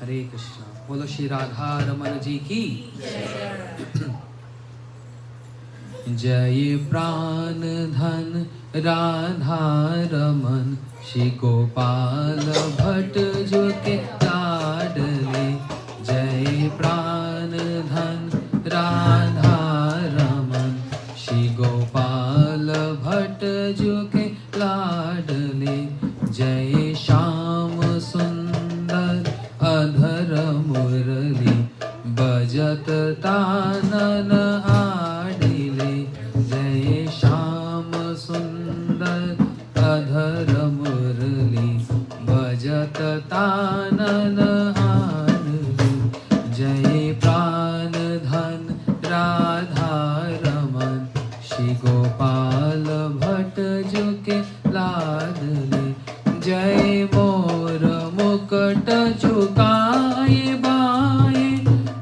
हरे कृष्णा। बोलो श्री राधा रमन जी की जय। प्राण धन राधा रमन श्री गोपाल भट्ट जो के लाडले। जय प्राण धन राधा रमन श्री गोपाल भट्ट जो के लाडले। जय श्याम सुंदर अधर मुरली बजत तानन आडिले। जय श्याम सुंदर अधर मुरली बजत तानन आडिले। जय प्राण धन राधा रमन श्री गोपाल भट्ट जो के लाडले। जय मोर मुकुट झुकाए बाए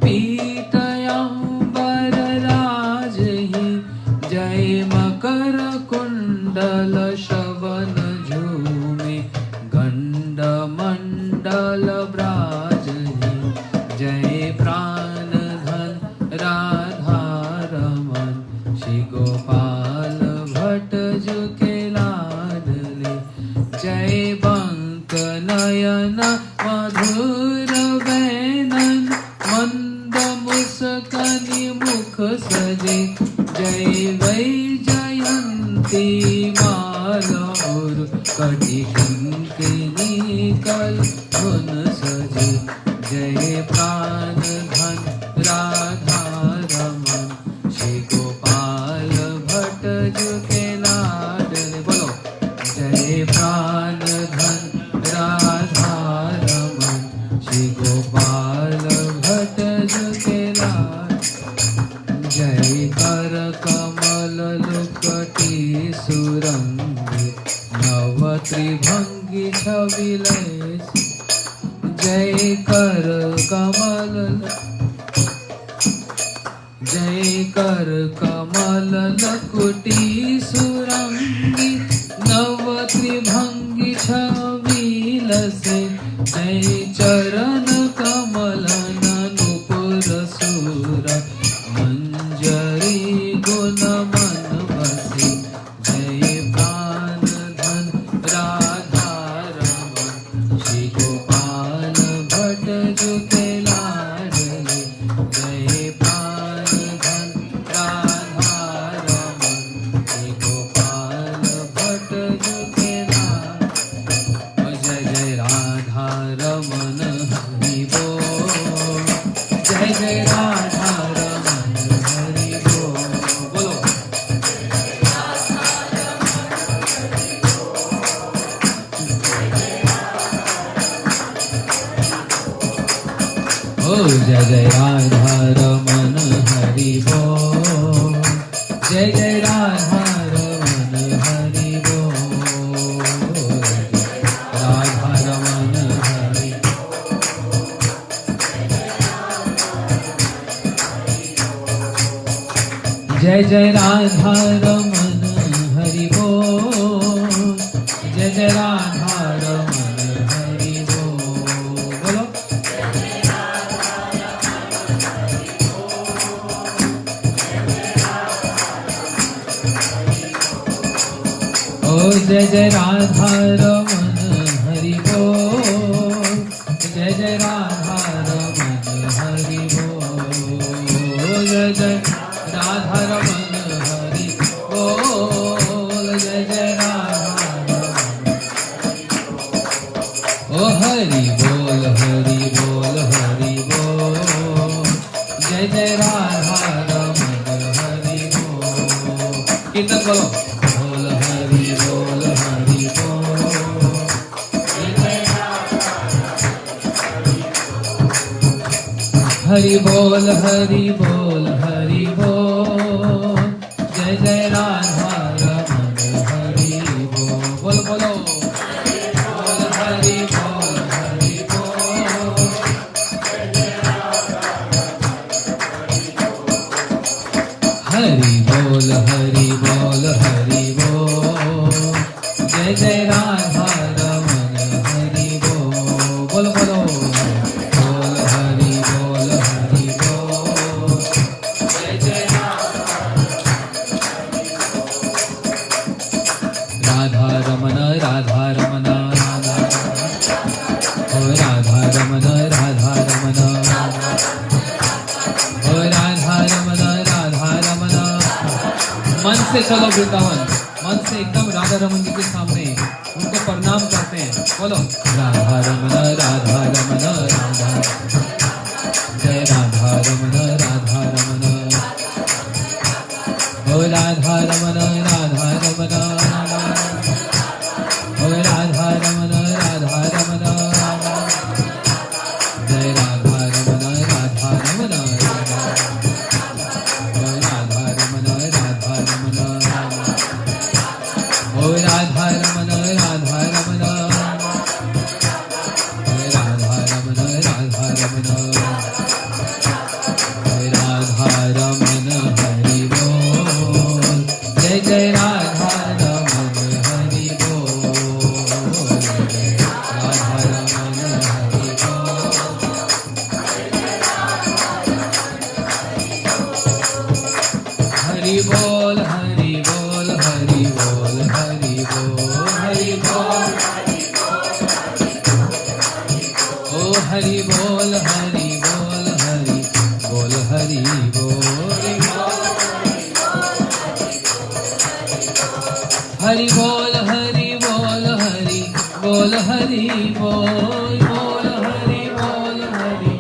पीत अंबर राजहि। जय मकर कुंडल शवन झूमे गंड मंडल ब्राजहि। जय प्राण धन राधा रमन श्री गोपाल भट्ट जो के लाडले। जय बंक नयन मधुर वैनन मंद मुस्कनि मुख सजे। जय वैजयंती माला और कटि किंकिनी कल्पन सजे। जय प्राण धन राधा रमन श्री गोपाल भट्ट जो के लाडले। बोलो जय प्राण धन राधा रमन श्री गोपाल भट्ट जो के लाडले। जय कर कमल लुकटी सुरंगी नव त्रिभंगी छविले। जय कर कमल जय कर कमल लकुटी सुरंगी नव त्रिभंगी छविलसे। जय चरण कमल ननुपुर सुर मंजरी गुण मन बसे। जय प्राण धन राधा रमन श्री गोपाल भट्ट जो के लाडले। जय प्राण धन राधा रमन श्री गोपाल भट्ट जो के लाडले। जय जय राधा रमन हरि बोल। जय जय राधा रमन हरि बोल। बोलो ओ जय जय राधा रमन हरि बोल। जय जय राधा रमन हरि बोल। राधा रमन हरि। जय जय राधा रमन हरि बोल। जय जय राधा रमन हरि बोल। बोलो ओ जय जय राधा रमन हरि बोल। जय जय राधा रमन हरि बोल। जय जय राधा रमन हरि बोल। जय जय राधा रमन। ओ हरि बोल हरि बोल हरि बोल। जय जय राधा रमन हरि बोल। कीर्तन बोलो बोल हरि बोल हरि बोल। हरि बोल हरि बोल हरि बोल। जय जय राधा रमन हरि बोल। बोलो बोलो बोल हरि बोल हरि बोल। हरि बोल हरि बोल हरि बोल। जय जय राधा रमन हरि बोल। बोलो बोलो से चलो वृंदावन, मन से एकदम राधा रमन जी के सामने उनको प्रणाम करते हैं। बोलो राधा रमन राधा रमन राधा, जय राधा रमन राधा रमन, ओ राधा रमन राधा रमन, ओ राधा रमन राधा रमन, जय राधा रमन राधा रमन, ओ राधा रमन राधा रमन, ओ राधा रमन राधा रमन, ओ राधा रमन राधा रमन, ओ राधा रमन हरि बोल, जय जय राधा रमन हरि बोल, राधा रमन हरि बोल, हरि बोल हरि बोल हरि बोल हरि बोल हरि बोल, ओ हरि बोल हरि बोल हरि बोल हरि बोल, हरि बोल हरि बोल हरि बोल हरि बोल, बोल हरि बोल हरि,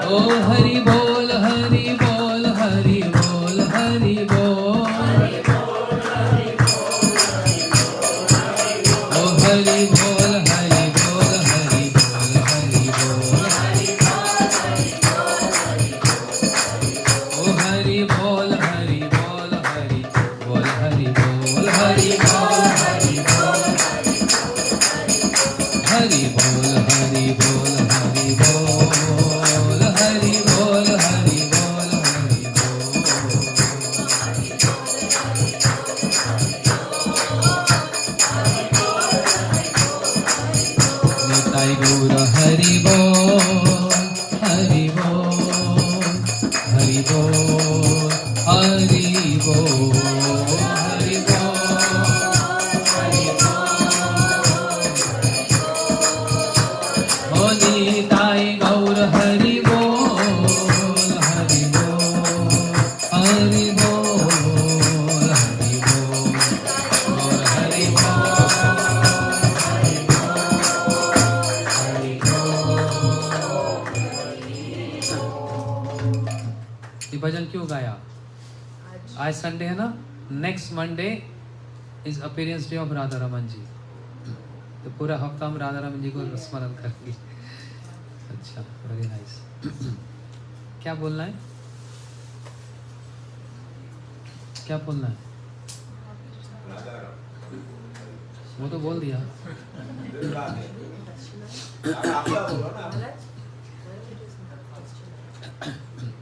ओ हरि बोल हरि बोल हरि बोल हरि बोल, ओ हरि बोल हरि बोल हरि बोल हरि बोल, ओ हरि बोल हरि बोल हरि बोल हरि बोल, हरि बोल हरि बोल, हरि बोल हरि बोल हरि बोल, हरि बोल हरि बोल हरि बोल, निताई गौर हरि बोल हरि बोल हरि बोल हरि बोल हरि बोल हरि बोल, ओ निताई गौर हरि बोल हरि बोल हरि बोल हरि बोल, और हरि बोल हरि बोल। ये भजन क्यों गाया? आज संडे है ना, next Monday is appearance day of Radha Raman ji, तो पूरा हफ्ता हम राधा रमन जी को स्मरण करेंगे। अच्छा, वेरी नाइस। क्या बोलना है, क्या बोलना है? वो तो बोल दिया।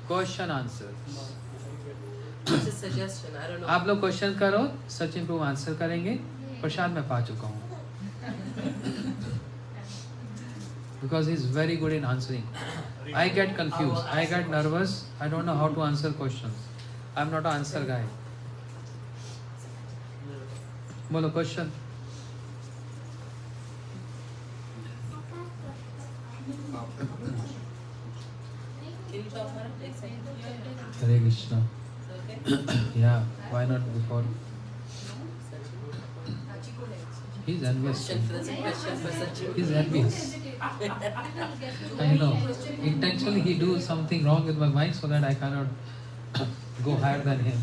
क्वेश्चन आंसर, आप लोग क्वेश्चन करो, सचिन प्रभु आंसर करेंगे, प्रशांत मैं पा चुका हूँ, because he is very good in answering. I get confused, I get nervous, I don't know how to answer questions. I am not an answer guy. बोलो question. Hare Krishna. Yeah, why not before? He's envious. He's envious. I know. Intentionally he do something wrong with my mind so that I cannot go higher than him.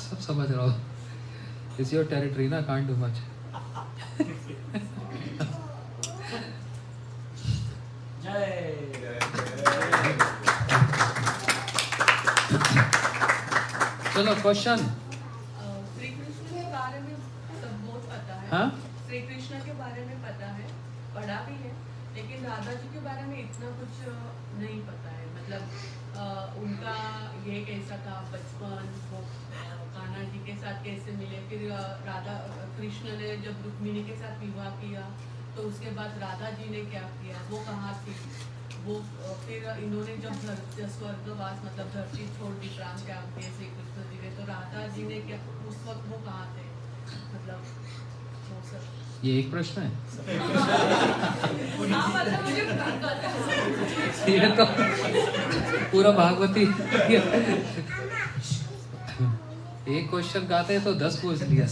सब समझ रहा हूँ. It's your territory, na? Can't do much. चलो question. Shri Krishna के बारे में सब बहुत पता है। हाँ? श्री कृष्ण के बारे में पता है, पढ़ा भी है, लेकिन राधा जी के बारे में इतना कुछ नहीं पता है। मतलब उनका ये कैसा था बचपन, वो कान्हा जी के साथ कैसे मिले, फिर राधा कृष्ण ने जब रुक्मिणी के साथ विवाह किया तो उसके बाद राधा जी ने क्या किया, वो कहाँ थी, वो फिर इन्होंने जब स्वर्गवास मतलब धरती छोड़ दी प्राण त्याग दिए श्री कृष्ण जी ने, तो राधा जी ने क्या उस वक्त वो कहाँ थे, मतलब वो सब। ये एक प्रश्न है। हाँ मतलब मुझे ये तो पूरा भागवती। एक क्वेश्चन गाते हैं तो 10 पूछ लिया।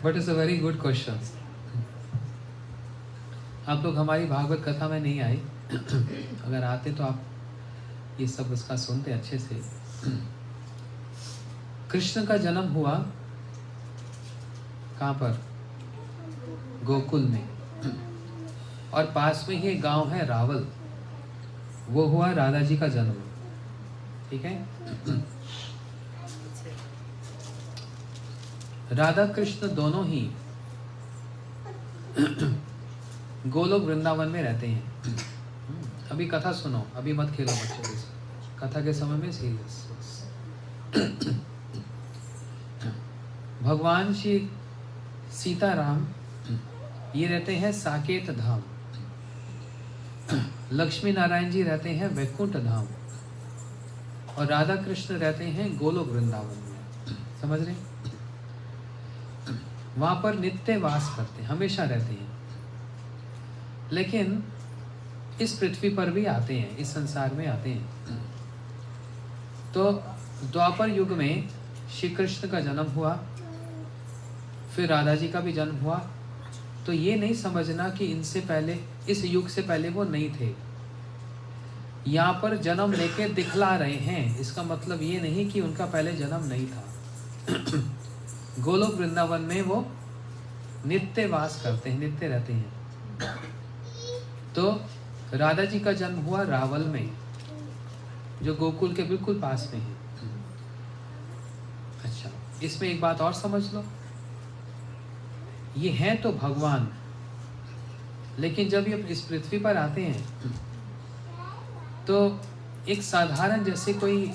But it's a very good question. आप लोग हमारी भागवत कथा में नहीं आए, अगर आते तो आप ये सब उसका सुनते अच्छे से। कृष्ण का जन्म हुआ कहाँ पर? गोकुल में, और पास में ही एक गांव है रावल, वो हुआ राधा जी का जन्म। ठीक है। राधा कृष्ण दोनों ही गोलोक वृंदावन में रहते हैं। अभी कथा सुनो, अभी मत खेलो बच्चों के साथ, कथा के समय में सीरियस। भगवान श्री सीताराम ये रहते हैं साकेत धाम, लक्ष्मी नारायण जी रहते हैं वैकुंठ धाम, और राधा कृष्ण रहते हैं गोलोक वृंदावन में। समझ रहे? वहां पर नित्य वास करते हैं, हमेशा रहते हैं। लेकिन इस पृथ्वी पर भी आते हैं, इस संसार में आते हैं। तो द्वापर युग में श्री कृष्ण का जन्म हुआ, फिर राधा जी का भी जन्म हुआ। तो ये नहीं समझना कि इनसे पहले, इस युग से पहले वो नहीं थे। यहाँ पर जन्म लेके दिखला रहे हैं, इसका मतलब ये नहीं कि उनका पहले जन्म नहीं था। गोलोक वृंदावन में वो नित्य वास करते हैं, नित्य रहते हैं। तो राधा जी का जन्म हुआ रावल में, जो गोकुल के बिल्कुल पास में है। अच्छा, इसमें एक बात और समझ लो, ये हैं तो भगवान, लेकिन जब ये इस पृथ्वी पर आते हैं तो एक साधारण जैसे कोई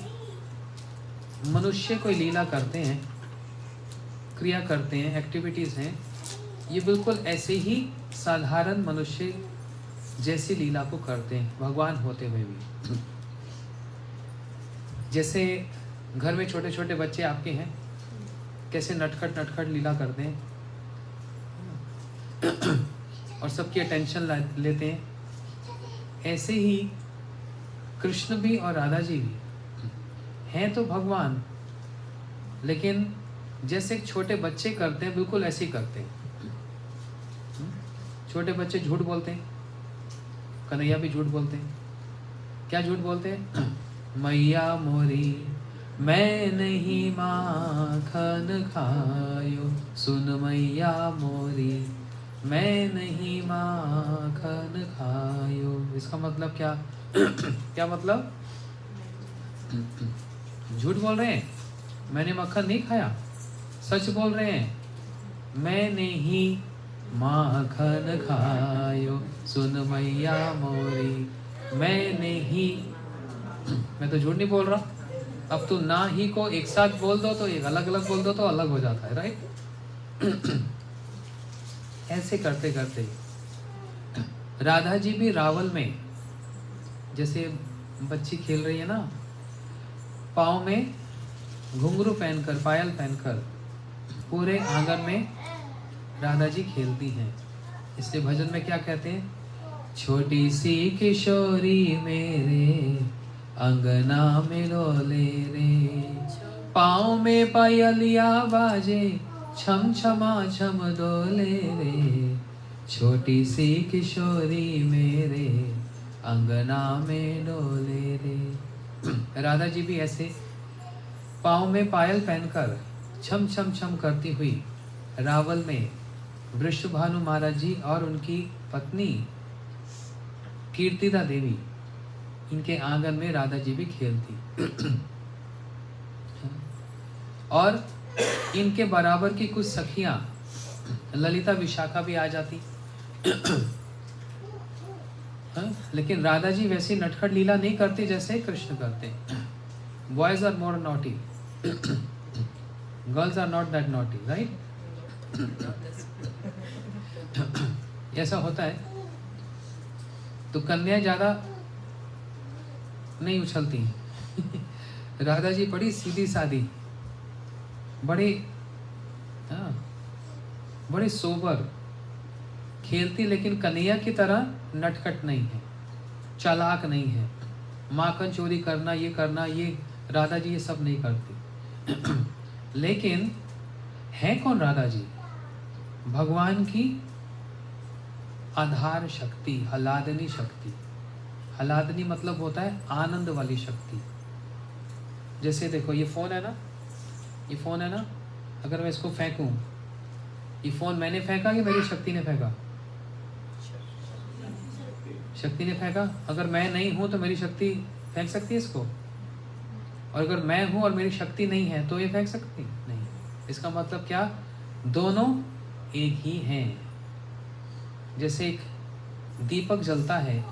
मनुष्य कोई लीला करते हैं, क्रिया करते हैं, एक्टिविटीज हैं, ये बिल्कुल ऐसे ही साधारण मनुष्य जैसी लीला को करते हैं, भगवान होते हुए भी। जैसे घर में छोटे छोटे बच्चे आपके हैं, कैसे नटखट नटखट लीला करते हैं और सबकी अटेंशन लेते हैं, ऐसे ही कृष्ण भी और राधा जी भी हैं तो भगवान, लेकिन जैसे छोटे बच्चे करते हैं बिल्कुल ऐसे ही करते हैं। छोटे बच्चे झूठ बोलते हैं, कन्हैया भी झूठ बोलते हैं। क्या झूठ बोलते हैं? मैया मोरी मैं नहीं माखन खायो, सुन मैया मोरी मैं नहीं माखन खायो। इसका मतलब क्या? क्या मतलब? झूठ बोल रहे हैं, मैंने मक्खन नहीं खाया। सच बोल रहे हैं, मैंने ही माखन खायो, सुन मैया मोरी मैंने ही। मैं तो झूठ नहीं बोल रहा। अब तो ना ही को एक साथ बोल दो तो एक अलग अलग बोल दो तो अलग हो जाता है, राइट? ऐसे करते करते राधा जी भी रावल में, जैसे बच्ची खेल रही है ना, पाँव में घुंघरू पहनकर, पायल पहनकर पूरे आंगन में राधा जी खेलती हैं। इसलिए भजन में क्या कहते हैं? छोटी सी किशोरी मेरे अंगना में डोले रे, पाँव में पायलिया बाजे छम छमा छम डोले रे, छोटी सी किशोरी मेरे अंगना में डोले रे। राधा जी भी ऐसे पाँव में पायल पहनकर छम छम छम करती हुई रावल में वृषभानु महाराज जी और उनकी पत्नी कीर्तिदा देवी, इनके आंगन में राधा जी भी खेलती। और इनके बराबर की कुछ सखियां ललिता विशाखा भी आ जाती। लेकिन राधा जी वैसी नटखट लीला नहीं करती जैसे कृष्ण करते। Boys are more naughty, girls are not that naughty, right? ऐसा होता है। तो कन्या ज्यादा नहीं उछलती। राधा जी बड़ी सीधी सादी, बड़े सोबर खेलती, लेकिन कन्हैया की तरह नटखट नहीं है, चालाक नहीं है, माखन चोरी करना, ये राधा जी ये सब नहीं करती। लेकिन है कौन राधा जी? भगवान की आधार शक्ति, हलादनी शक्ति। हलादनी मतलब होता है आनंद वाली शक्ति। जैसे देखो ये फ़ोन है ना, ये फ़ोन है ना, अगर मैं इसको फेंकूं, ये फ़ोन मैंने फेंका कि मेरी शक्ति ने फेंका? शक्ति ने फेंका। अगर मैं नहीं हूं तो मेरी शक्ति फेंक सकती है इसको? और अगर मैं हूं और मेरी शक्ति नहीं है तो ये फेंक सकती नहीं। इसका मतलब क्या? दोनों एक ही हैं। जैसे एक दीपक जलता है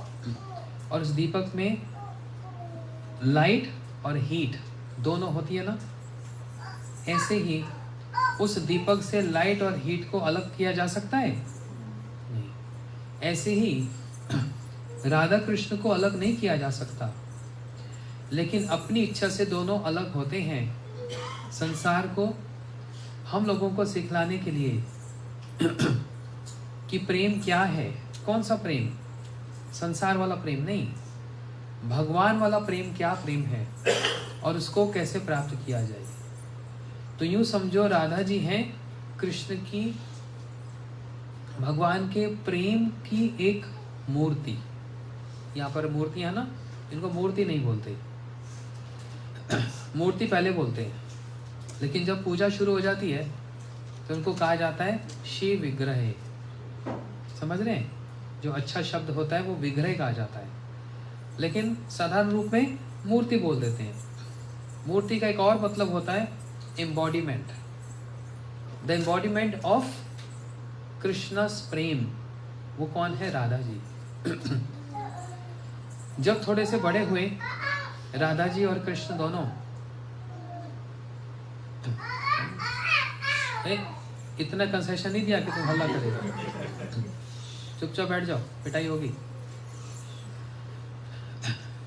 और उस दीपक में लाइट और हीट दोनों होती है ना, ऐसे ही उस दीपक से लाइट और हीट को अलग किया जा सकता है? नहीं। ऐसे ही राधा कृष्ण को अलग नहीं किया जा सकता, लेकिन अपनी इच्छा से दोनों अलग होते हैं। संसार को हम लोगों को सिखलाने के लिए कि प्रेम क्या है, कौन सा प्रेम, संसार वाला प्रेम नहीं, भगवान वाला प्रेम क्या प्रेम है और उसको कैसे प्राप्त किया जाए। तो यूं समझो राधा जी हैं कृष्ण की, भगवान के प्रेम की एक मूर्ति। यहाँ पर मूर्ति है ना, इनको मूर्ति नहीं बोलते, मूर्ति पहले बोलते हैं, लेकिन जब पूजा शुरू हो जाती है तो उनको कहा जाता है शिव विग्रह। समझ रहे हैं? जो अच्छा शब्द होता है वो विग्रह कहा जाता है, लेकिन साधारण रूप में मूर्ति बोल देते हैं। मूर्ति का एक और मतलब होता है embodiment, the embodiment of Krishna's prem. वो कौन है? राधा जी। जब थोड़े से बड़े हुए राधा जी और कृष्ण दोनों, इतना कंसेशन नहीं दिया कि तुम हल्ला करेगा, चुपचाप बैठ जाओ, पिटाई होगी।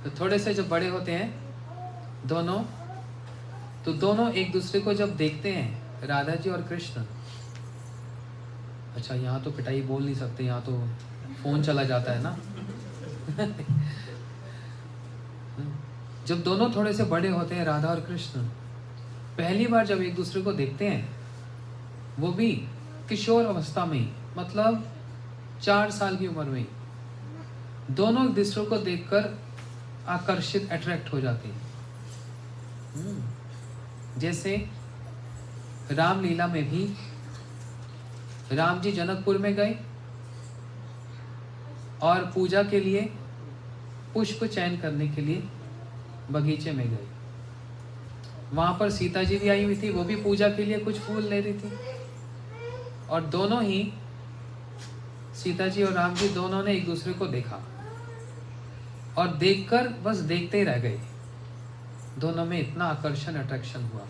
तो थोड़े से जब बड़े होते हैं दोनों, तो दोनों एक दूसरे को जब देखते हैं, राधा जी और कृष्ण, अच्छा यहाँ तो पिटाई बोल नहीं सकते, यहाँ तो फोन चला जाता है ना। जब दोनों थोड़े से बड़े होते हैं, राधा और कृष्ण, पहली बार जब एक दूसरे को देखते हैं, वो भी किशोर अवस्था में, मतलब 4 साल की उम्र में, दोनों एक दूसरे को देखकर आकर्षित, अट्रैक्ट हो जाते हैं। जैसे रामलीला में भी राम जी जनकपुर में गए और पूजा के लिए पुष्प चयन करने के लिए बगीचे में गए। वहां पर सीता जी भी आई हुई थी, वो भी पूजा के लिए कुछ फूल ले रही थी, और दोनों ही, सीता जी और राम जी दोनों ने एक दूसरे को देखा और देखकर बस देखते ही रह गए। दोनों में इतना आकर्षण, अट्रैक्शन हुआ।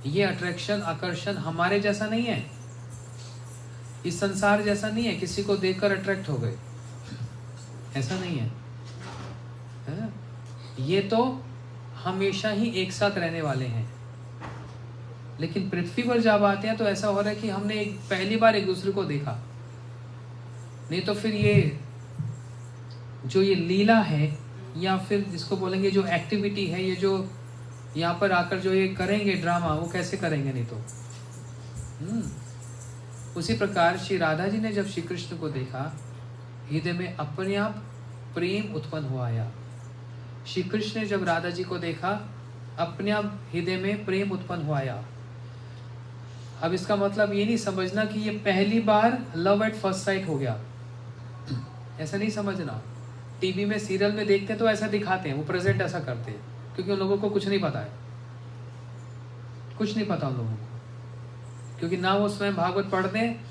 ये अट्रैक्शन, आकर्षण हमारे जैसा नहीं है, इस संसार जैसा नहीं है, किसी को देखकर अट्रैक्ट हो गए, ऐसा नहीं है, है? ये तो हमेशा ही एक साथ रहने वाले हैं। लेकिन पृथ्वी पर जब आते हैं तो ऐसा हो रहा है कि हमने पहली बार एक दूसरे को देखा, नहीं तो फिर ये जो ये लीला है, या फिर जिसको बोलेंगे जो एक्टिविटी है, ये जो यहाँ पर आकर जो ये करेंगे ड्रामा, वो कैसे करेंगे? नहीं तो उसी प्रकार श्री राधा जी ने जब श्री कृष्ण को देखा, हृदय में अपने आप प्रेम उत्पन्न हुआ आया। श्री कृष्ण ने जब राधा जी को देखा, अपने आप हृदय में प्रेम उत्पन्न हुआ आया। अब इसका मतलब ये नहीं समझना कि ये पहली बार लव एट फर्स्ट साइट हो गया, ऐसा नहीं समझना। टीवी में, सीरियल में देखते हैं तो ऐसा दिखाते हैं, वो प्रेजेंट ऐसा करते हैं, क्योंकि उन लोगों को कुछ नहीं पता है, कुछ नहीं पता उन लोगों को, क्योंकि ना वो स्वयं भागवत पढ़ते हैं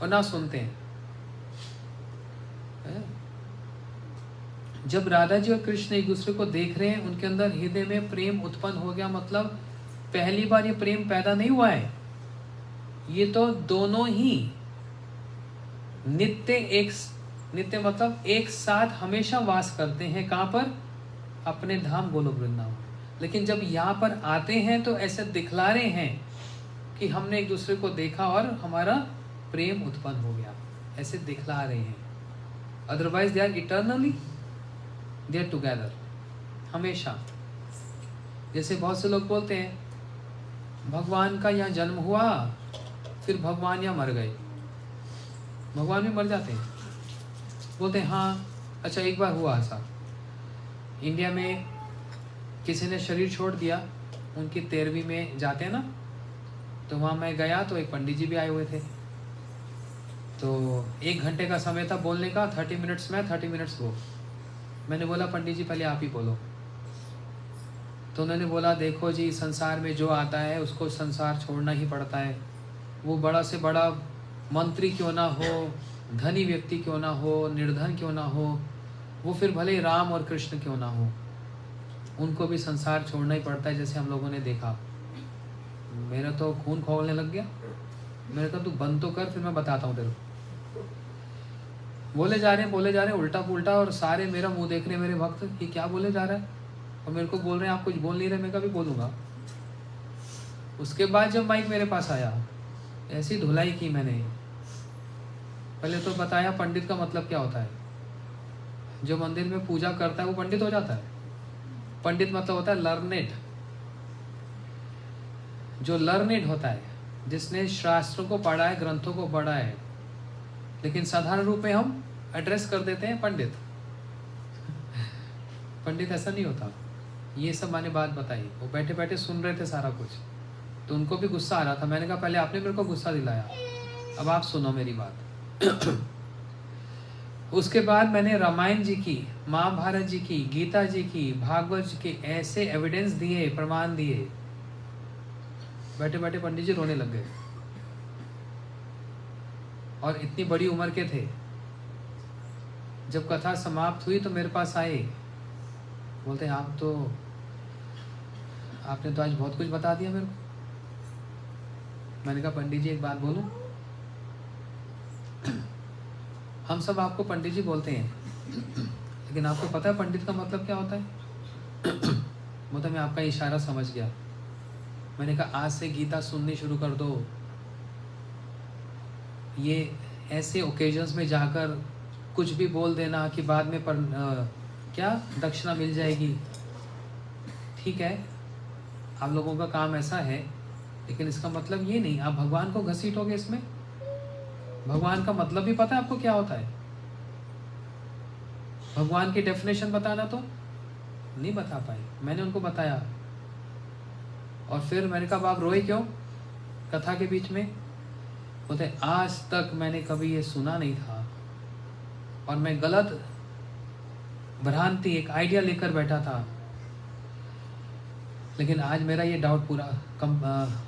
और ना सुनते हैं। जब राधा जी और कृष्ण एक दूसरे को देख रहे हैं, उनके अंदर हृदय में प्रेम उत्पन्न हो गया, मतलब पहली बार ये प्रेम पैदा नहीं हुआ है, ये तो दोनों ही नित्य मतलब एक साथ हमेशा वास करते हैं। कहाँ पर? अपने धाम गोलोक वृंदावन। लेकिन जब यहाँ पर आते हैं तो ऐसे दिखला रहे हैं कि हमने एक दूसरे को देखा और हमारा प्रेम उत्पन्न हो गया। ऐसे दिखला रहे हैं। Otherwise they are eternally they are together, हमेशा। जैसे बहुत से लोग बोलते हैं भगवान का यहाँ जन्म हुआ, फिर भगवान यहाँ मर गए। भगवान भी मर जाते हैं। बोलते हैं हाँ अच्छा एक बार हुआ ऐसा, इंडिया में किसी ने शरीर छोड़ दिया, उनकी 13वीं में जाते हैं ना, तो वहाँ मैं गया तो एक पंडित जी भी आए हुए थे। तो 1 घंटे का समय था बोलने का, 30 मिनट्स में 30 मिनट्स वो। मैंने बोला पंडित जी पहले आप ही बोलो। तो उन्होंने बोला देखो जी, संसार में जो आता है उसको संसार छोड़ना ही पड़ता है। वो बड़ा से बड़ा मंत्री क्यों ना हो, धनी व्यक्ति क्यों ना हो, निर्धन क्यों ना हो, वो फिर भले राम और कृष्ण क्यों ना हो, उनको भी संसार छोड़ना ही पड़ता है। जैसे हम लोगों ने देखा, मेरा तो खून खौलने लग गया। मैंने कहा तू बंद तो कर, फिर मैं बताता हूँ तेरे को। बोले जा रहे हैं उल्टा पुल्टा, और सारे मेरा मुंह देख रहे मेरे भक्त कि क्या बोले जा रहा है, और मेरे को बोल रहे हैं आप कुछ बोल नहीं रहे। मैं कभी बोलूँगा। उसके बाद जब माइक मेरे पास आया, ऐसी धुलाई की मैंने। पहले तो बताया पंडित का मतलब क्या होता है। जो मंदिर में पूजा करता है वो पंडित हो जाता है। पंडित मतलब होता है लर्नेड। जो लर्नेड होता है, जिसने शास्त्रों को पढ़ा है, ग्रंथों को पढ़ा है, लेकिन साधारण रूप में हम एड्रेस कर देते हैं पंडित। पंडित ऐसा नहीं होता। ये सब मैंने बात बताई, वो बैठे बैठे सुन रहे थे सारा कुछ, तो उनको भी गुस्सा आ रहा था। मैंने कहा पहले आपने मेरे को गुस्सा दिलाया, अब आप सुनो मेरी बात। उसके बाद मैंने रामायण जी की, महाभारत जी की, गीता जी की, भागवत जी के ऐसे एविडेंस दिए, प्रमाण दिए। बैठे बैठे पंडित जी रोने लग गए, और इतनी बड़ी उम्र के थे। जब कथा समाप्त हुई तो मेरे पास आए, बोलते आपने तो आज बहुत कुछ बता दिया मेरे को। मैंने कहा पंडित जी एक बात बोलूं, हम सब आपको पंडित जी बोलते हैं, लेकिन आपको पता है पंडित का मतलब क्या होता है? मतलब मैं आपका इशारा समझ गया। मैंने कहा आज से गीता सुननी शुरू कर दो। ये ऐसे ओकेजन्स में जाकर कुछ भी बोल देना कि बाद में क्या दक्षिणा मिल जाएगी। ठीक है, आप लोगों का काम ऐसा है, लेकिन इसका मतलब ये नहीं आप भगवान को घसीटोगे इसमें। भगवान का मतलब भी पता है आपको क्या होता है? भगवान की डेफिनेशन बताना तो नहीं बता पाए। मैंने उनको बताया, और फिर मैंने कहा आप रोए क्यों कथा के बीच में? बोलते आज तक मैंने कभी ये सुना नहीं था, और मैं गलत भ्रांति एक आइडिया लेकर बैठा था, लेकिन आज मेरा ये डाउट पूरा कम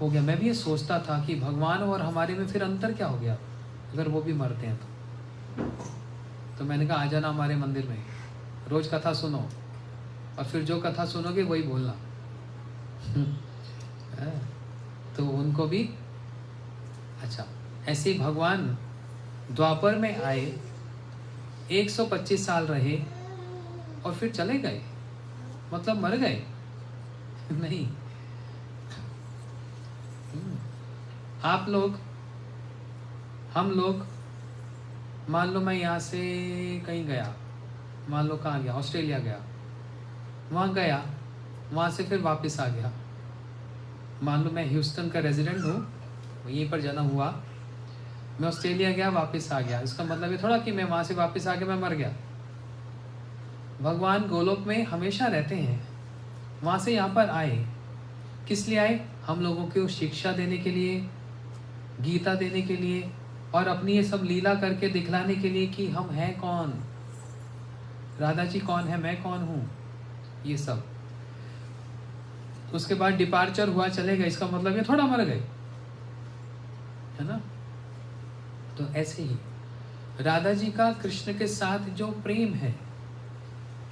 हो गया। मैं भी ये सोचता था कि भगवान और हमारे में फिर अंतर क्या हो गया अगर वो भी मरते हैं तो मैंने कहा आ जाना हमारे मंदिर में, रोज कथा सुनो, और फिर जो कथा सुनोगे वही बोलना। तो उनको भी अच्छा। ऐसे ही भगवान द्वापर में आए, 125 साल रहे और फिर चले गए, मतलब मर गए नहीं। आप लोग, हम लोग, मान लो मैं यहाँ से कहीं गया, मान लो कहाँ गया, ऑस्ट्रेलिया गया, वहाँ गया, वहाँ से फिर वापस आ गया। मान लो मैं ह्यूस्टन का रेजिडेंट हूँ, यहीं पर जन्म हुआ, मैं ऑस्ट्रेलिया गया, वापस आ गया। इसका मतलब ये थोड़ा कि मैं वहाँ से वापस आके मैं मर गया। भगवान गोलोक में हमेशा रहते हैं, वहाँ से यहाँ पर आए। किस लिए आए? हम लोगों को शिक्षा देने के लिए, गीता देने के लिए, और अपनी ये सब लीला करके दिखलाने के लिए कि हम हैं कौन, राधा जी कौन है, मैं कौन हूँ, ये सब। उसके बाद डिपार्चर हुआ, चले गए। इसका मतलब ये थोड़ा मर गए, है ना? तो ऐसे ही राधा जी का कृष्ण के साथ जो प्रेम है,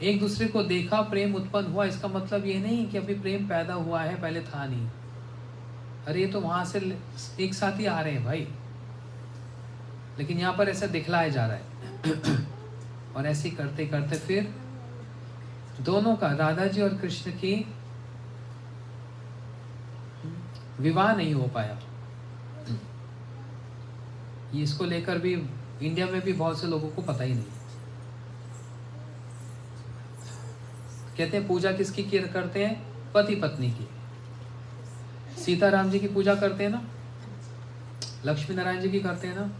एक दूसरे को देखा, प्रेम उत्पन्न हुआ। इसका मतलब ये नहीं कि अभी प्रेम पैदा हुआ है, पहले था नहीं। अरे ये तो वहां से एक साथ ही आ रहे हैं भाई, लेकिन यहाँ पर ऐसा दिखलाया जा रहा है। और ऐसे करते करते फिर दोनों का, राधा जी और कृष्ण की विवाह नहीं हो पाया। इसको लेकर भी इंडिया में भी बहुत से लोगों को पता ही नहीं। कहते हैं पूजा किसकी करते हैं? पति पत्नी की। सीताराम जी की पूजा करते हैं ना, लक्ष्मी नारायण जी की करते हैं ना।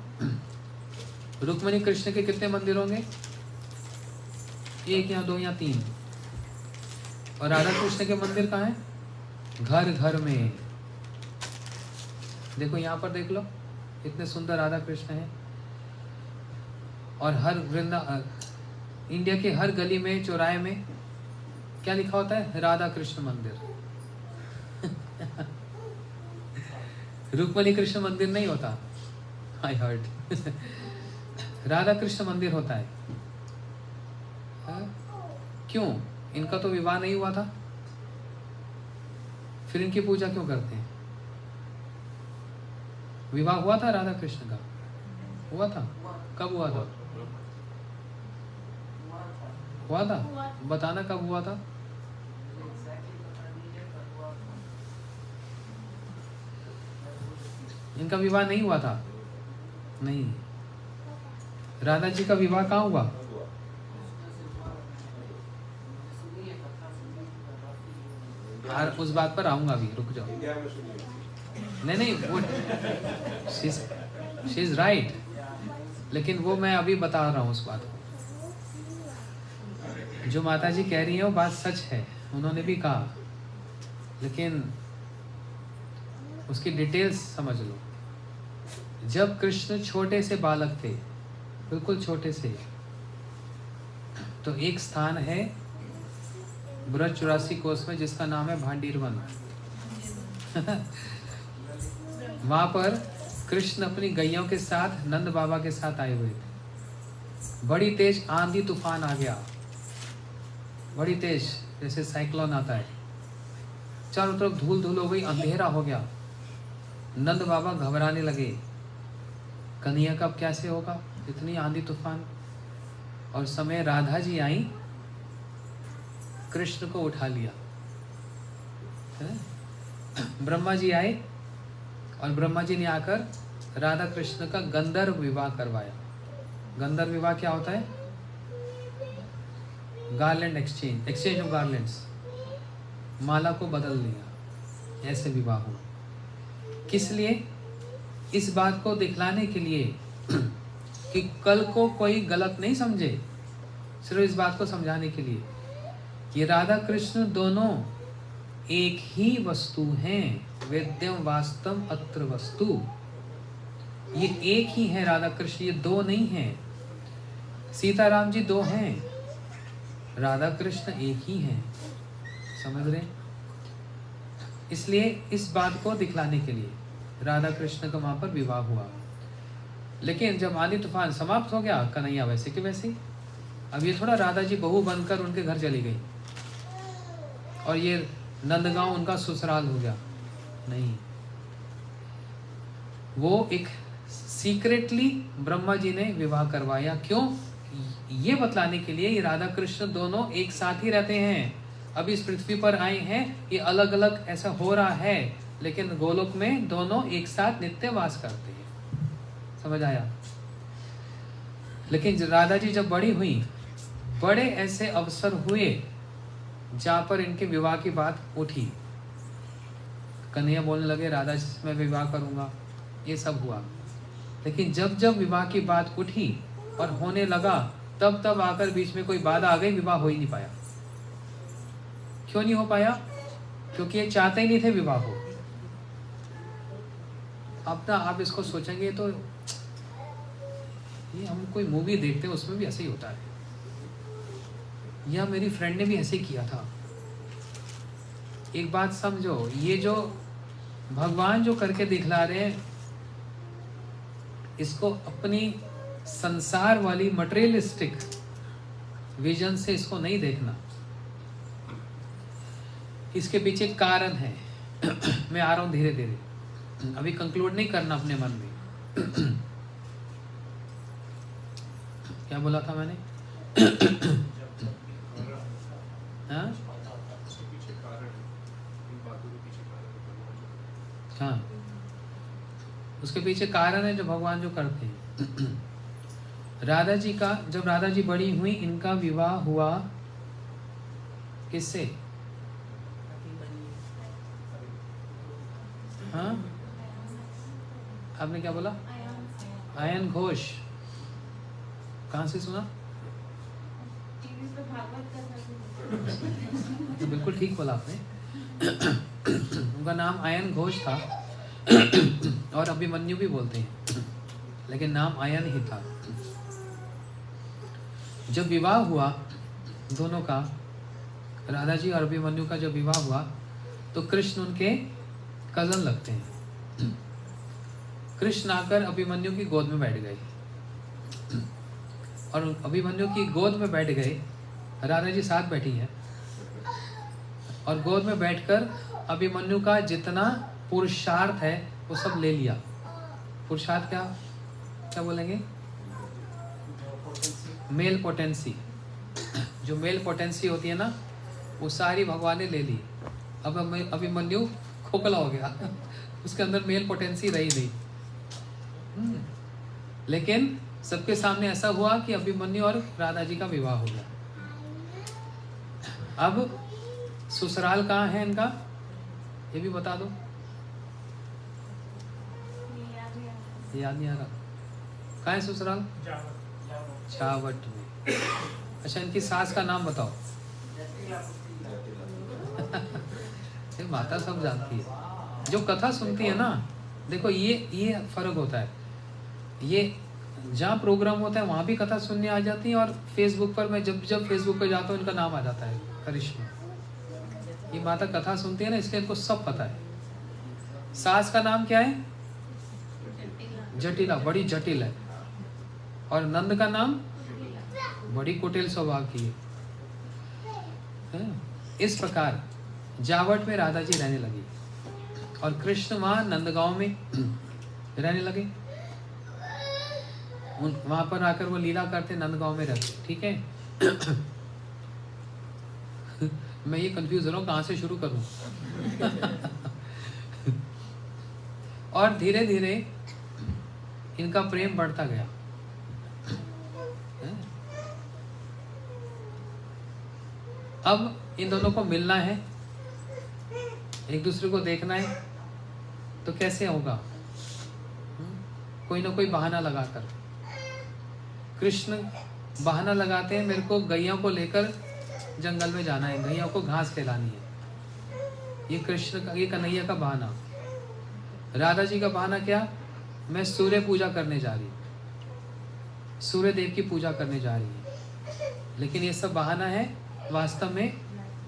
रुक्मिणी कृष्ण के कितने मंदिर होंगे? 1 या 2 या 3। और राधा कृष्ण के मंदिर कहाँ हैं? घर घर में। देखो यहाँ पर देख लो, इतने सुंदर राधा कृष्ण हैं। और हर इंडिया के हर गली में, चौराहे में क्या लिखा होता है? राधा कृष्ण मंदिर। रुक्मिणी कृष्ण मंदिर नहीं होता, आई हर्ड। राधा कृष्ण मंदिर होता है। क्यों? इनका तो विवाह नहीं हुआ था, फिर इनकी पूजा क्यों करते हैं? विवाह हुआ था राधा कृष्ण का? हुआ था? कब हुआ था? हुआ था? बताना कब हुआ था? इनका विवाह नहीं हुआ था? नहीं। राधा जी का विवाह कहाँ हुआ? और उस बात पर आऊंगा अभी, रुक जाओ। नहीं वो शी इज राइट, लेकिन वो मैं अभी बता रहा हूँ उस बात को। जो माता जी कह रही है वो बात सच है, उन्होंने भी कहा, लेकिन उसकी डिटेल्स समझ लो। जब कृष्ण छोटे से बालक थे, बिल्कुल छोटे से, तो एक स्थान है ब्रज 84 कोस में जिसका नाम है भांडीरवन। वहां पर कृष्ण अपनी गैयों के साथ नंद बाबा के साथ आए हुए थे। बड़ी तेज आंधी तूफान आ गया, बड़ी तेज, जैसे साइक्लोन आता है। चारों तरफ धूल धूल हो गई, अंधेरा हो गया। नंद बाबा घबराने लगे, कन्हैया कब कैसे होगा, इतनी आंधी तूफान। और समय राधा जी आई, कृष्ण को उठा लिया। ब्रह्मा जी आए और ब्रह्मा जी ने आकर राधा कृष्ण का गंधर्व विवाह करवाया। गंधर्व विवाह क्या होता है? Garland exchange, exchange of garlands, माला को बदल दिया, ऐसे विवाह हुआ। किस लिए? इस बात को दिखलाने के लिए कि कल को कोई गलत नहीं समझे, सिर्फ इस बात को समझाने के लिए कि राधा कृष्ण दोनों एक ही वस्तु हैं। वेद्यम वास्तव अत्र वस्तु, ये एक ही है राधा कृष्ण, ये दो नहीं हैं। सीताराम जी दो हैं, राधा कृष्ण एक ही हैं। समझ रहे? इसलिए इस बात को दिखलाने के लिए राधा कृष्ण का वहां पर विवाह हुआ। लेकिन जब आंधी तूफान समाप्त हो गया, कन्हैया वैसे के वैसे। अब ये थोड़ा राधा जी बहू बनकर उनके घर चली गई और ये नंदगांव उनका ससुराल हो गया, नहीं। वो एक सीक्रेटली ब्रह्मा जी ने विवाह करवाया। क्यों? ये बतलाने के लिए ये राधा कृष्ण दोनों एक साथ ही रहते हैं। अब इस पृथ्वी पर आए हैं, ये अलग अलग ऐसा हो रहा है, लेकिन गोलोक में दोनों एक साथ नित्य वास करते हैं। समझ आया? लेकिन राधा जी जब बड़ी हुई, बड़े ऐसे अवसर हुए जहां पर इनके विवाह की बात उठी। कन्हैया बोलने लगे राधा जी से मैं विवाह करूंगा, ये सब हुआ। लेकिन जब जब विवाह की बात उठी और होने लगा, तब तब आकर बीच में कोई बाधा आ गई, विवाह हो ही नहीं पाया। क्यों नहीं हो पाया? क्योंकि ये चाहते ही नहीं थे विवाह हो। अब ना आप इसको सोचेंगे तो ये हम कोई मूवी देखते हैं उसमें भी ऐसे ही होता है, या मेरी फ्रेंड ने भी ऐसे किया था। एक बात समझो, ये जो भगवान जो करके दिखला रहे हैं, इसको अपनी संसार वाली मटेरियलिस्टिक विजन से इसको नहीं देखना। इसके पीछे कारण है। मैं आ रहा हूं धीरे धीरे, अभी कंक्लूड नहीं करना अपने मन में। क्या बोला था मैंने? हाँ हाँ, उसके पीछे कारण है जो भगवान जो करते हैं। राधा जी का, जब राधा जी बड़ी हुई, इनका विवाह हुआ किससे? हाँ, आपने क्या बोला? आयन घोष। कहाँ से सुना? तो बिल्कुल ठीक बोला आपने। उनका नाम आयन घोष था और अभिमन्यु भी बोलते हैं, लेकिन नाम आयन ही था। जब विवाह हुआ दोनों का, राधा जी और अभिमन्यु का जब विवाह हुआ, तो कृष्ण उनके कजन लगते हैं। कृष्ण आकर अभिमन्यु की गोद में बैठ गए और अभिमन्यु की गोद में बैठ गए। राधा जी साथ बैठी हैं और गोद में बैठकर अभिमन्यु का जितना पुरुषार्थ है वो सब ले लिया। पुरुषार्थ क्या क्या बोलेंगे? Male potency. जो मेल पोटेंसी होती है ना, वो सारी भगवान ने ले ली। अब अभिमन्यु खोखला हो गया, उसके अंदर मेल पोटेंसी रही नहीं। लेकिन सबके सामने ऐसा हुआ कि अभिमन्यु और राधा जी का विवाह हो गया। अब ससुराल कहाँ है इनका, ये भी बता दो। याद नहीं आ रहा। कहाँ है ससुराल? जावट में। अच्छा, इनकी सास का नाम बताओ। माता सब जानती है, जो कथा सुनती है ना। देखो ये फर्क होता है। ये जहाँ प्रोग्राम होता है वहाँ भी कथा सुनने आ जाती है, और फेसबुक पर मैं जब फेसबुक पर जाता हूँ इनका नाम आ जाता है, करिश्मा। ये माता कथा सुनती है ना, इसलिए इनको सब पता है। सास का नाम क्या है? जटिला, बड़ी जटिल है। और नंद का नाम बड़ी कुटिल स्वभाव की है। इस प्रकार जावट में राधा जी रहने लगी और कृष्ण वहां नंदगांव में रहने लगे। वहां पर आकर वो लीला करते, नंदगांव में रहते। ठीक है। मैं ये कंफ्यूज हो रहा हूँ कहाँ से शुरू करूं। और धीरे धीरे इनका प्रेम बढ़ता गया। अब इन दोनों को मिलना है, एक दूसरे को देखना है, तो कैसे होगा? कोई ना कोई बहाना लगाकर। कृष्ण बहाना लगाते हैं, मेरे को गैया को लेकर जंगल में जाना है, गैया को घास खिलानी है। ये कृष्ण का, ये कन्हैया का बहाना। राधा जी का बहाना क्या? मैं सूर्य पूजा करने जा रही हूँ, सूर्य देव की पूजा करने जा रही है। लेकिन ये सब बहाना है, वास्तव में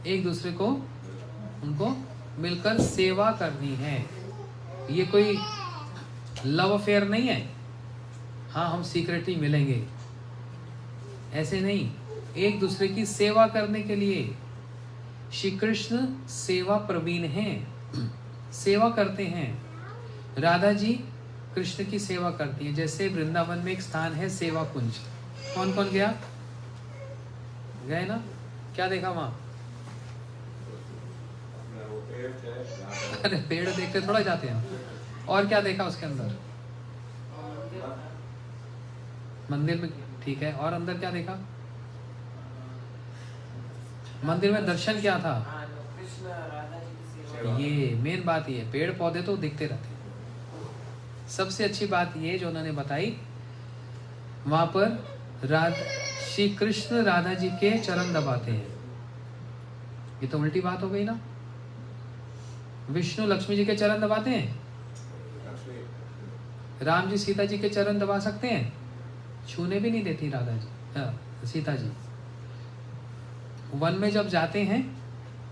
एक दूसरे को, उनको मिलकर सेवा करनी है। ये कोई लव अफेयर नहीं है, हाँ हम सीक्रेटली मिलेंगे, ऐसे नहीं। एक दूसरे की सेवा करने के लिए। श्री कृष्ण सेवा प्रवीण हैं, सेवा करते हैं। राधा जी कृष्ण की सेवा करती है। जैसे वृंदावन में एक स्थान है सेवा कुंज। कौन कौन गया? गए ना? क्या देखा वहां? अरे पेड़ देखते थोड़ा जाते हैं। और क्या देखा उसके अंदर? मंदिर में, ठीक है। और अंदर क्या देखा? मंदिर में दर्शन क्या था? ये मेन बात ये, पेड़ पौधे तो दिखते रहते हैं। सबसे अच्छी बात ये जो उन्होंने बताई, वहां पर श्री कृष्ण राधा जी के चरण दबाते हैं। ये तो उल्टी बात हो गई ना। विष्णु लक्ष्मी जी के चरण दबाते हैं, राम जी सीता जी के चरण दबा सकते हैं? छूने भी नहीं देती राधा जी, सीता जी। वन में जब जाते हैं,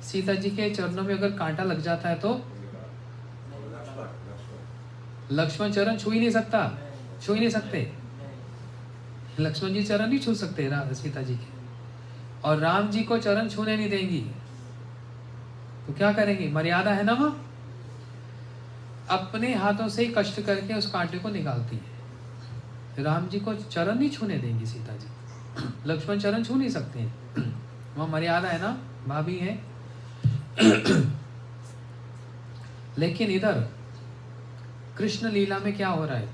सीता जी के चरणों में अगर कांटा लग जाता है तो लक्ष्मण चरण छू ही नहीं सकता, छू ही नहीं सकते। लक्ष्मण जी चरण नहीं छू सकते सीता जी के, और राम जी को चरण छूने नहीं देंगी। तो क्या करेंगी? मर्यादा है ना वहां। अपने हाथों से ही कष्ट करके उस कांटे को निकालती है। राम जी को चरण नहीं छूने देंगी सीता जी, लक्ष्मण चरण छू नहीं सकते हैं। वहां मर्यादा है ना, भाभी है। लेकिन इधर कृष्ण लीला में क्या हो रहा है?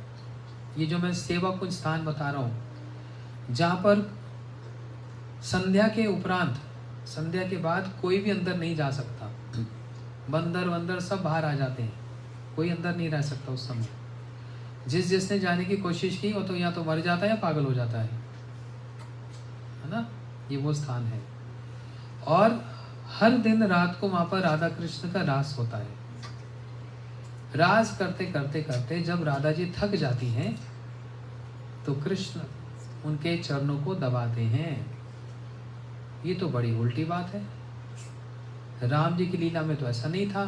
ये जो मैं सेवा कुंज स्थान बता रहा हूं, जहाँ पर संध्या के उपरांत, संध्या के बाद कोई भी अंदर नहीं जा सकता। बंदर वंदर सब बाहर आ जाते हैं, कोई अंदर नहीं रह सकता उस समय। जिसने जाने की कोशिश की वो तो या तो मर जाता है या पागल हो जाता है ना। ये वो स्थान है। और हर दिन रात को वहाँ पर राधा कृष्ण का रास होता है। रास करते करते करते जब राधा जी थक जाती हैं तो कृष्ण उनके चरणों को दबाते हैं। ये तो बड़ी उल्टी बात है। राम जी की लीला में तो ऐसा नहीं था,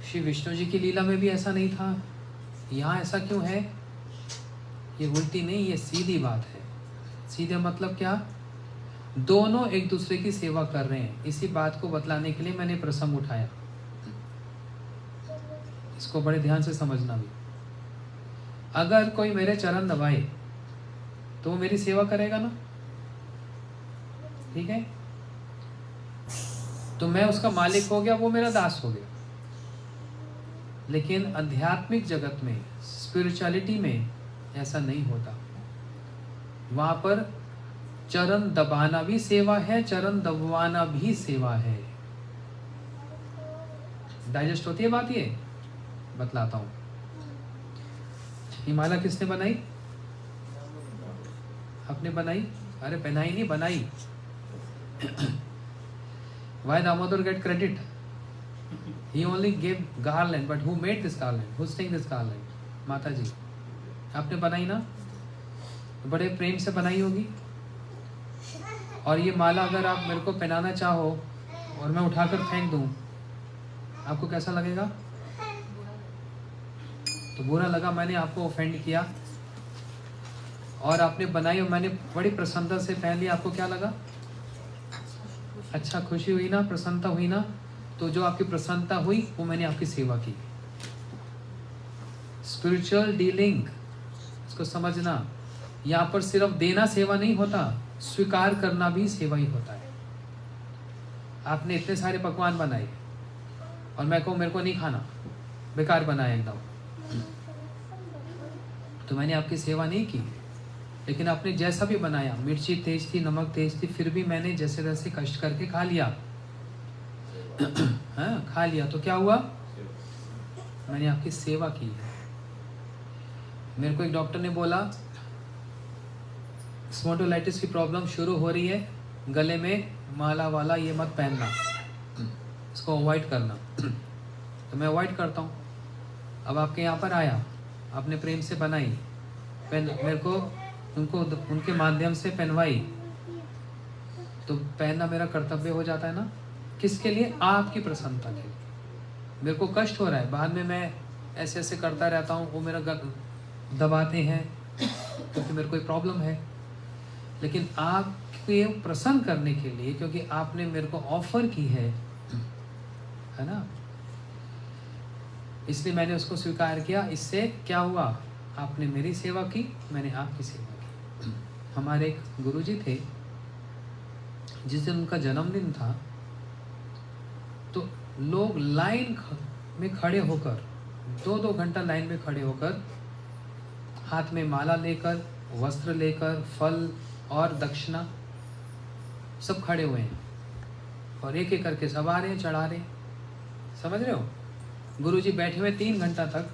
श्री विष्णु जी की लीला में भी ऐसा नहीं था, यहाँ ऐसा क्यों है? ये उल्टी नहीं, ये सीधी बात है। सीधे मतलब क्या? दोनों एक दूसरे की सेवा कर रहे हैं। इसी बात को बतलाने के लिए मैंने प्रसंग उठाया। इसको बड़े ध्यान से समझना भी। अगर कोई मेरे चरण दबाए तो वो मेरी सेवा करेगा ना, ठीक है? तो मैं उसका मालिक हो गया, वो मेरा दास हो गया। लेकिन आध्यात्मिक जगत में, स्पिरिचुअलिटी में ऐसा नहीं होता। वहां पर चरण दबाना भी सेवा है, चरण दबवाना भी सेवा है। डाइजेस्ट होती है बात? ये बतलाता हूं। ये माला किसने बनाई? आपने बनाई? अरे पहनाई नहीं, बनाई। Why Damodar get credit? He only gave garland, but who made this garland? Who sang this garland? माता जी, आपने बनाई ना, तो बड़े प्रेम से बनाई होगी। और ये माला अगर आप मेरे को पहनाना चाहो और मैं उठाकर फेंक दूं, आपको कैसा लगेगा? तो बुरा लगा, मैंने आपको ऑफेंड किया। और आपने बनाई और मैंने बड़ी प्रसन्नता से पहन लिया, आपको क्या लगा? अच्छा, खुशी हुई ना, प्रसन्नता हुई ना। तो जो आपकी प्रसन्नता हुई वो मैंने आपकी सेवा की। स्पिरिचुअल डीलिंग, इसको समझना। यहाँ पर सिर्फ देना सेवा नहीं होता, स्वीकार करना भी सेवा ही होता है। आपने इतने सारे पकवान बनाए और मैं कहूँ मेरे को नहीं खाना, बेकार बनाया एकदम, तो मैंने आपकी सेवा नहीं की। लेकिन आपने जैसा भी बनाया, मिर्ची तेज थी, नमक तेज थी, फिर भी मैंने जैसे तैसे कष्ट करके खा लिया। हाँ, खा लिया तो क्या हुआ? मैंने आपकी सेवा की है। मेरे को एक डॉक्टर ने बोला स्पॉन्डिलोलाइटिस की प्रॉब्लम शुरू हो रही है, गले में माला वाला ये मत पहनना, इसको अवॉइड करना। तो मैं अवॉइड करता हूँ। अब आपके यहाँ पर आया, आपने प्रेम से बनाई, मेरे को उनको उनके माध्यम से पहनवाई, तो पहनना मेरा कर्तव्य हो जाता है ना। किसके लिए? आपकी प्रसन्नता के लिए। मेरे को कष्ट हो रहा है, बाद में मैं ऐसे ऐसे करता रहता हूँ, वो मेरा दबाते हैं क्योंकि मेरे को कोई प्रॉब्लम है। लेकिन आपके प्रसन्न करने के लिए, क्योंकि आपने मेरे को ऑफर की है ना, इसलिए मैंने उसको स्वीकार किया। इससे क्या हुआ? आपने मेरी सेवा की, मैंने आपकी सेवा की। हमारे एक गुरुजी थे, जिस दिन उनका जन्मदिन था, तो लोग लाइन में खड़े होकर 2-2 घंटा लाइन में खड़े होकर, हाथ में माला लेकर, वस्त्र लेकर, फल और दक्षिणा सब खड़े हुए हैं, और एक एक करके सब आ रहे हैं, चढ़ा रहे हैं। समझ रहे हो? गुरुजी बैठे हुए 3 घंटा तक,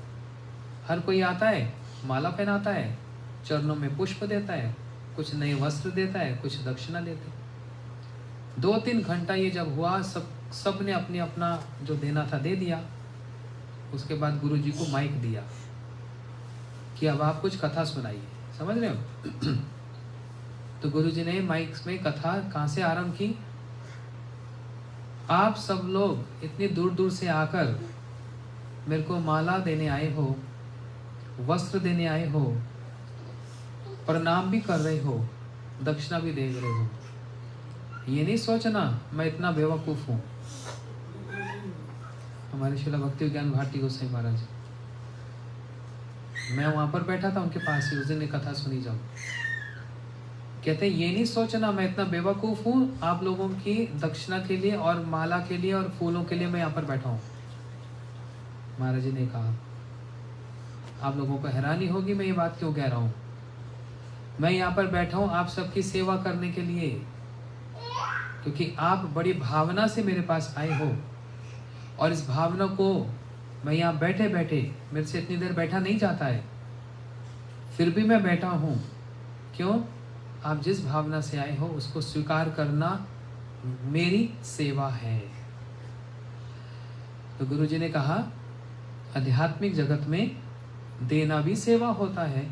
हर कोई आता है, माला पहनाता है, चरणों में पुष्प देता है, कुछ नए वस्त्र देता है, कुछ दक्षिणा देते हैं। 2-3 घंटा ये जब हुआ, सब ने अपने अपना जो देना था दे दिया। उसके बाद गुरुजी को माइक दिया कि अब आप कुछ कथा सुनाइए। समझ रहे हो? तो गुरुजी ने माइक में कथा कहाँ से आरंभ की? आप सब लोग इतनी दूर दूर से आकर मेरे को माला देने आए हो, वस्त्र देने आए हो, प्रणाम भी कर रहे हो, दक्षिणा भी दे रहे हो। ये नहीं सोचना मैं इतना बेवकूफ हूँ। हमारे शिला भक्ति ज्ञान भारती गोसाई महाराज, मैं वहां पर बैठा था उनके पास ही, उस दिन कथा सुनी जाऊँ। कहते ये नहीं सोचना मैं इतना बेवकूफ हूँ, आप लोगों की दक्षिणा के लिए और माला के लिए और फूलों के लिए मैं यहाँ पर बैठा हूँ। महाराज जी ने कहा आप लोगों को हैरानी होगी मैं ये बात क्यों कह रहा हूँ। मैं यहाँ पर बैठा हूँ आप सबकी सेवा करने के लिए, क्योंकि आप बड़ी भावना से मेरे पास आए हो, और इस भावना को मैं यहाँ बैठे बैठे, मेरे से इतनी देर बैठा नहीं जाता है, फिर भी मैं बैठा हूँ। क्यों? आप जिस भावना से आए हो उसको स्वीकार करना मेरी सेवा है। तो गुरु जी ने कहा आध्यात्मिक जगत में देना भी सेवा होता है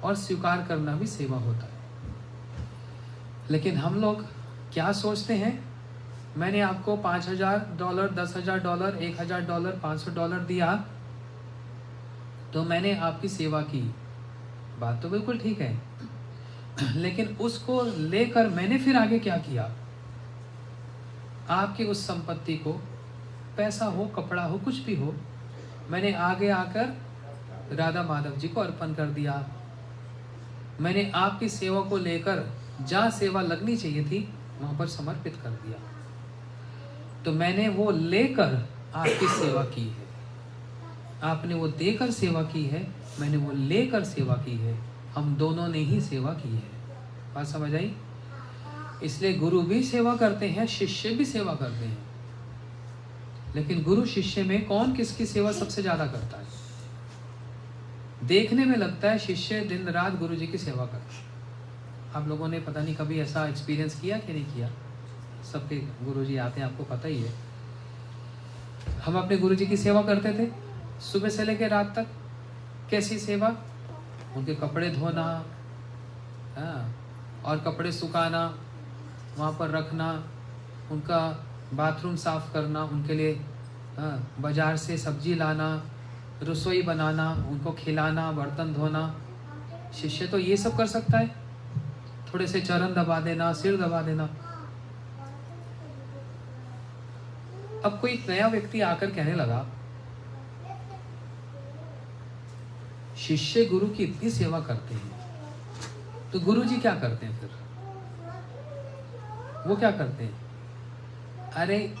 और स्वीकार करना भी सेवा होता है। लेकिन हम लोग क्या सोचते हैं, मैंने आपको $5,000, $10,000, $1,000, $500 दिया तो मैंने आपकी सेवा की। बात तो बिल्कुल ठीक है, लेकिन उसको लेकर मैंने फिर आगे क्या किया? आपकी उस संपत्ति को, पैसा हो, कपड़ा हो, कुछ भी हो, मैंने आगे आकर राधा माधव जी को अर्पण कर दिया। मैंने आपकी सेवा को लेकर जहाँ सेवा लगनी चाहिए थी वहाँ पर समर्पित कर दिया। तो मैंने वो लेकर आपकी सेवा की है, आपने वो देकर सेवा की है, मैंने वो लेकर सेवा की है, हम दोनों ने ही सेवा की है। बात समझ आई? इसलिए गुरु भी सेवा करते हैं, शिष्य भी सेवा करते हैं, लेकिन गुरु शिष्य में कौन किसकी सेवा सबसे ज्यादा करता है? देखने में लगता है शिष्य दिन रात गुरु जी की सेवा करता है। आप लोगों ने पता नहीं कभी ऐसा एक्सपीरियंस किया कि नहीं किया? सबके गुरु जी आते हैं, आपको पता ही है। हम अपने गुरु जी की सेवा करते थे सुबह से लेकर रात तक। कैसी सेवा? उनके कपड़े धोना, हाँ, और कपड़े सुखाना, वहाँ पर रखना, उनका बाथरूम साफ करना, उनके लिए बाजार से सब्जी लाना, रसोई बनाना, उनको खिलाना, बर्तन धोना। शिष्य तो ये सब कर सकता है, थोड़े से चरण दबा देना, सिर दबा देना। अब कोई नया व्यक्ति आकर कहने लगा शिष्य गुरु की इतनी सेवा करते हैं, तो गुरु जी क्या करते हैं? फिर वो क्या करते हैं? अरे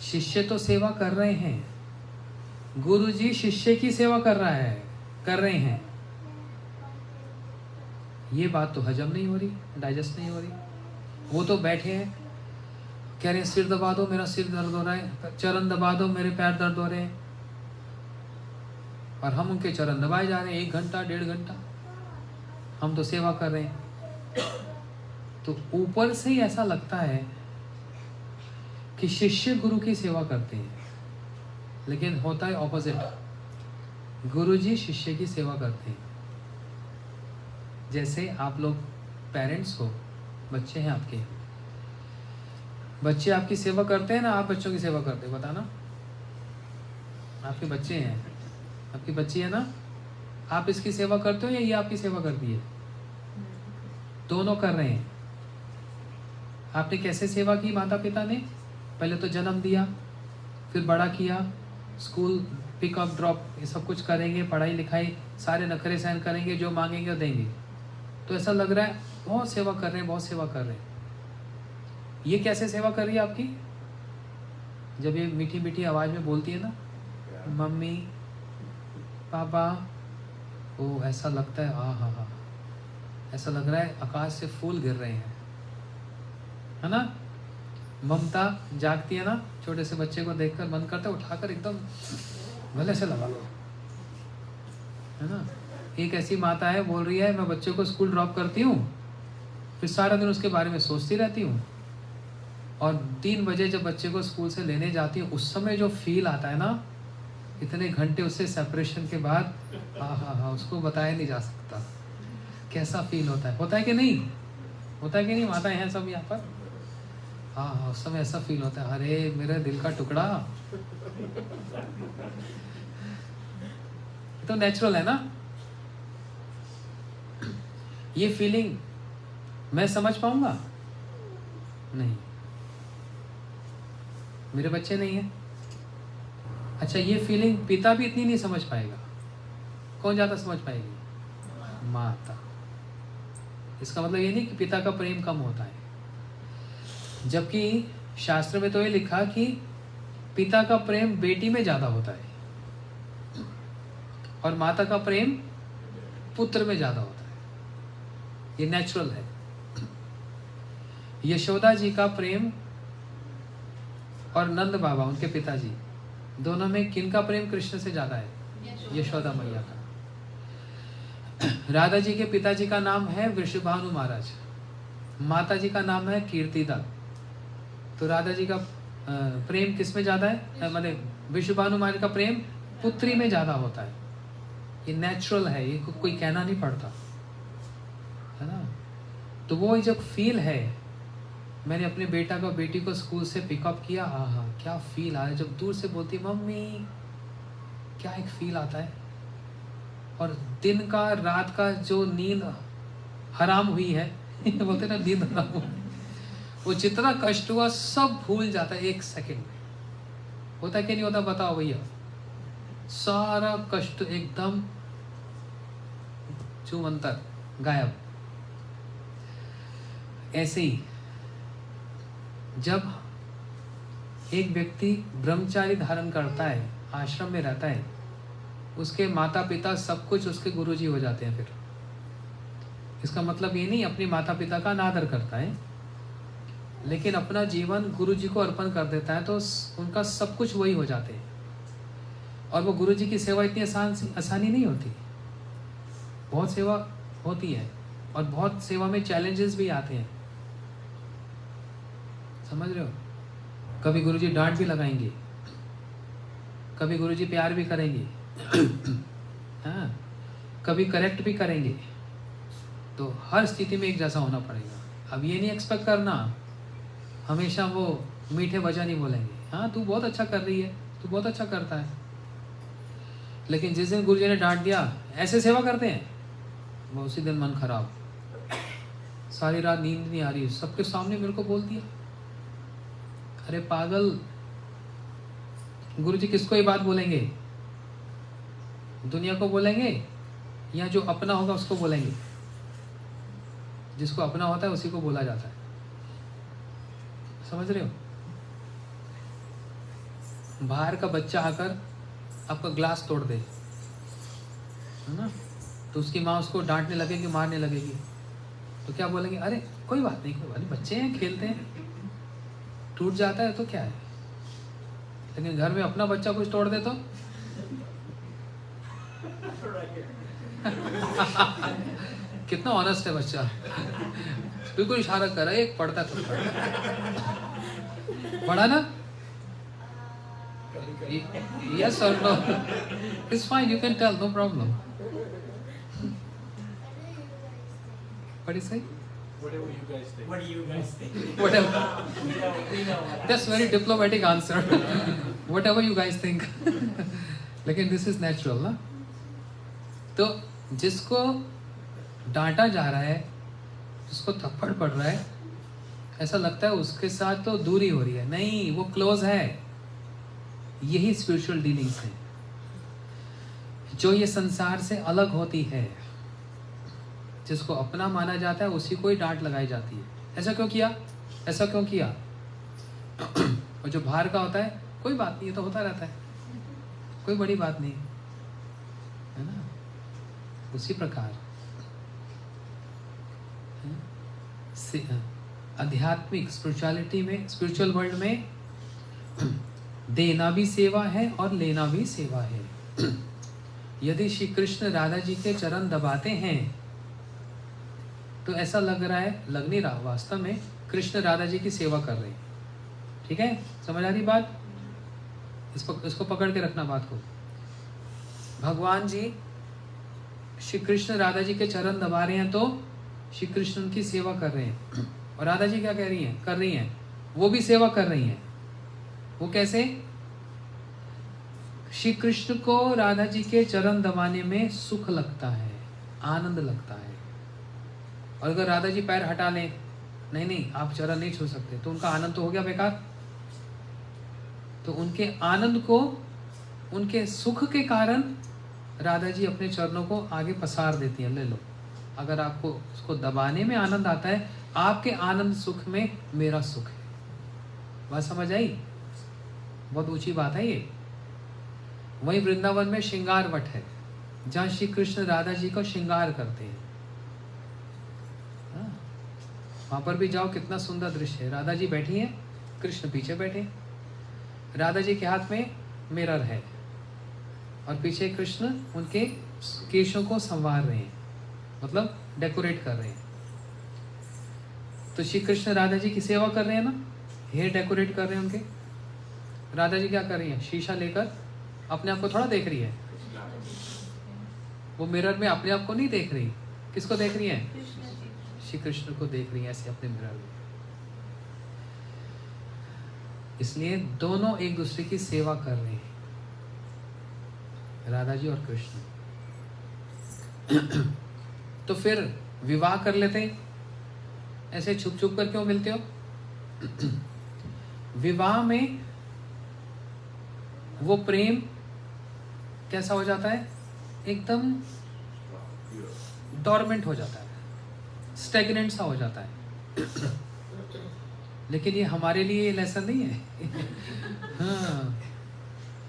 शिष्य तो सेवा कर रहे हैं, गुरु जी शिष्य की सेवा कर रहे हैं। ये बात तो हजम नहीं हो रही, डाइजेस्ट नहीं हो रही। वो तो बैठे हैं, कह रहे हैं सिर दबा दो, मेरा सिर दर्द हो रहा है, चरण दबा दो, मेरे पैर दर्द हो रहे हैं, और हम उनके चरण दबाए जा रहे हैं 1 घंटा 1.5 घंटा। हम तो सेवा कर रहे हैं। तो ऊपर से ही ऐसा लगता है कि शिष्य गुरु की सेवा करते हैं, लेकिन होता है ऑपोजिट। गुरु जी शिष्य की सेवा करते हैं। जैसे आप लोग पेरेंट्स हो, बच्चे हैं आपके, बच्चे आपकी सेवा करते हैं ना, आप बच्चों की सेवा करते हैं? बताना। आपके बच्चे हैं, आपकी बच्ची है ना, आप इसकी सेवा करते हो या ये आपकी सेवा करती है? दोनों कर रहे हैं। आपने कैसे सेवा की? माता पिता ने पहले तो जन्म दिया, फिर बड़ा किया, स्कूल पिकअप ड्रॉप ये सब कुछ करेंगे, पढ़ाई लिखाई सारे नखरे सहन करेंगे, जो मांगेंगे वो देंगे। तो ऐसा लग रहा है बहुत सेवा कर रहे हैं, बहुत सेवा कर रहे हैं। ये कैसे सेवा कर रही है आपकी? जब ये मीठी मीठी आवाज़ में बोलती है ना, मम्मी पापा, वो ऐसा लगता है हाँ, ऐसा लग रहा है आकाश से फूल गिर रहे हैं, है ना? ममता जागती है ना, छोटे से बच्चे को देखकर मन करता है उठाकर एकदम गले से लगा लो, है ना? एक ऐसी माता है, बोल रही है मैं बच्चे को स्कूल ड्रॉप करती हूँ, फिर सारा दिन उसके बारे में सोचती रहती हूँ, और 3 बजे जब बच्चे को स्कूल से लेने जाती हूँ, उस समय जो फील आता है ना, इतने घंटे उससे सेपरेशन के बाद, हाँ, उसको बताया नहीं जा सकता कैसा फील होता है। होता है कि नहीं? होता है कि नहीं? माता हैं सब यहाँ पर? हाँ, उस समय ऐसा फील होता है, अरे मेरे दिल का टुकड़ा। तो नेचुरल है ना ये फीलिंग? मैं समझ पाऊंगा? नहीं, मेरे बच्चे नहीं है। अच्छा, ये फीलिंग पिता भी इतनी नहीं समझ पाएगा। कौन ज़्यादा समझ पाएगी? माता। इसका मतलब ये नहीं कि पिता का प्रेम कम होता है, जबकि शास्त्र में तो ये लिखा कि पिता का प्रेम बेटी में ज़्यादा होता है और माता का प्रेम पुत्र में ज्यादा होता है, ये नेचुरल है। यशोदा जी का प्रेम और नंद बाबा उनके पिताजी दोनों में किनका प्रेम कृष्ण से ज्यादा है? यशोदा मैया का। राधा जी के पिताजी का नाम है वृषभानु महाराज, माता जी का नाम है कीर्तिदा। तो राधा जी का प्रेम किस में ज्यादा है? मतलब वृषभानु महाराज का प्रेम पुत्री में ज्यादा होता है। ये नेचुरल है, ये कोई कहना नहीं पड़ता, है ना। तो वो जब फील है, मैंने अपने बेटा को बेटी को स्कूल से पिकअप किया, आहा क्या फील आया जब दूर से बोलती मम्मी, क्या एक फील आता है। और दिन का रात का जो नींद हराम हुई है बोलते ना नींद हराम हुई, वो जितना कष्ट हुआ सब भूल जाता है एक सेकंड में। होता है कि नहीं होता? बताओ भैया, सारा कष्ट एकदम चुमंतर गायब। ऐसे ही जब एक व्यक्ति ब्रह्मचारी धारण करता है, आश्रम में रहता है, उसके माता पिता सब कुछ उसके गुरुजी हो जाते हैं। फिर इसका मतलब ये नहीं अपने माता पिता का अनादर करता है, लेकिन अपना जीवन गुरुजी को अर्पण कर देता है, तो उनका सब कुछ वही हो जाते हैं। और वो गुरुजी की सेवा इतनी आसानी नहीं होती, बहुत सेवा होती है और बहुत सेवा में चैलेंजेस भी आते हैं, समझ रहे हो। कभी गुरुजी डांट भी लगाएंगे, कभी गुरुजी प्यार भी करेंगे हाँ, कभी करेक्ट भी करेंगे। तो हर स्थिति में एक जैसा होना पड़ेगा। अब ये नहीं एक्सपेक्ट करना हमेशा वो मीठे वचन ही बोलेंगे, हाँ तू बहुत अच्छा कर रही है, तू बहुत अच्छा करता है। लेकिन जिस दिन गुरुजी ने डांट दिया, ऐसे सेवा करते हैं, वो उसी दिन मन खराब, सारी रात नींद नहीं आ रही, सबके सामने मेरे को बोल दिया। अरे पागल, गुरुजी किसको ये बात बोलेंगे? दुनिया को बोलेंगे या जो अपना होगा उसको बोलेंगे? जिसको अपना होता है उसी को बोला जाता है, समझ रहे हो। बाहर का बच्चा आकर आपका ग्लास तोड़ दे, है ना, तो उसकी माँ उसको डांटने लगेगी, मारने लगेगी, तो क्या बोलेंगे? अरे कोई बात नहीं, कोई बात नहीं, बच्चे हैं, खेलते हैं, टूट जाता है तो क्या है। लेकिन घर में अपना बच्चा कुछ तोड़ दे तो कितना ऑनेस्ट है बच्चा, बिल्कुल इशारा कर रहा है, एक पढ़ता तो पढ़ा ना, yes or no, it's fine, you can tell, no problem. What do you say? Whatever you guys think. What do you guys think? Whatever. We know what That's very diplomatic answer. Whatever you guys think. लेकिन this is natural ना। तो जिसको डांटा जा रहा है, जिसको थप्पड़ पड़ रहा है, ऐसा लगता है उसके साथ तो दूरी हो रही है, नहीं, वो क्लोज है। यही स्पिरिचुअल डीलिंग्स है जो ये संसार से अलग होती है। जिसको अपना माना जाता है उसी को ही डांट लगाई जाती है, ऐसा क्यों किया, ऐसा क्यों किया। और जो बाहर का होता है, कोई बात नहीं, ये तो होता रहता है, कोई बड़ी बात नहीं, है ना। उसी प्रकार आध्यात्मिक स्पिरिचुअलिटी में, स्पिरिचुअल वर्ल्ड में देना भी सेवा है और लेना भी सेवा है। यदि श्री कृष्ण राधा जी के चरण दबाते हैं तो ऐसा लग रहा है, लग नहीं रहा, वास्तव में कृष्ण राधा जी की सेवा कर रहे हैं। ठीक है, समझ आ रही बात? इसको पकड़ के रखना बात को। भगवान जी श्री कृष्ण राधा जी के चरण दबा रहे हैं तो श्री कृष्ण उनकी सेवा कर रहे हैं। और राधा जी क्या कह रही हैं, कर रही हैं, वो भी सेवा कर रही हैं। वो कैसे? श्री कृष्ण को राधा जी के चरण दबाने में सुख लगता है, आनंद लगता है। और अगर राधा जी पैर हटा लें, नहीं नहीं आप चरण नहीं छू सकते, तो उनका आनंद तो हो गया बेकार। तो उनके आनंद को, उनके सुख के कारण राधा जी अपने चरणों को आगे पसार देती हैं, ले लो। अगर आपको उसको दबाने में आनंद आता है, आपके आनंद सुख में मेरा सुख है। बात समझ आई? बहुत ऊंची बात है ये। वही वृंदावन में श्रृंगार वट है, जहाँ श्री कृष्ण राधा जी का श्रृंगार करते हैं। हाँ, वहाँ पर भी जाओ, कितना सुंदर दृश्य है। राधा जी बैठी हैं, कृष्ण पीछे बैठे, राधा जी के हाथ में मिरर है और पीछे कृष्ण उनके केशों को संवार रहे हैं, मतलब डेकोरेट कर रहे हैं। तो श्री कृष्ण राधा जी की सेवा कर रहे हैं ना, हेयर डेकोरेट कर रहे हैं उनके। राधा जी क्या कर रही है? शीशा लेकर अपने आप को थोड़ा देख रही है, वो मिरर में अपने आप को नहीं देख रही। किसको देख रही है? श्री कृष्ण को देख रही है ऐसे अपने मिरर में। इसलिए दोनों एक दूसरे की सेवा कर रहे हैं, राधा जी और कृष्ण। तो फिर विवाह कर लेते हैं, ऐसे छुप छुप कर क्यों मिलते हो? विवाह में वो प्रेम कैसा हो जाता है? एकदम डोरमेंट हो जाता है, स्टैग्नेंट सा हो जाता है। लेकिन ये हमारे लिए ये लेसन नहीं है। हाँ,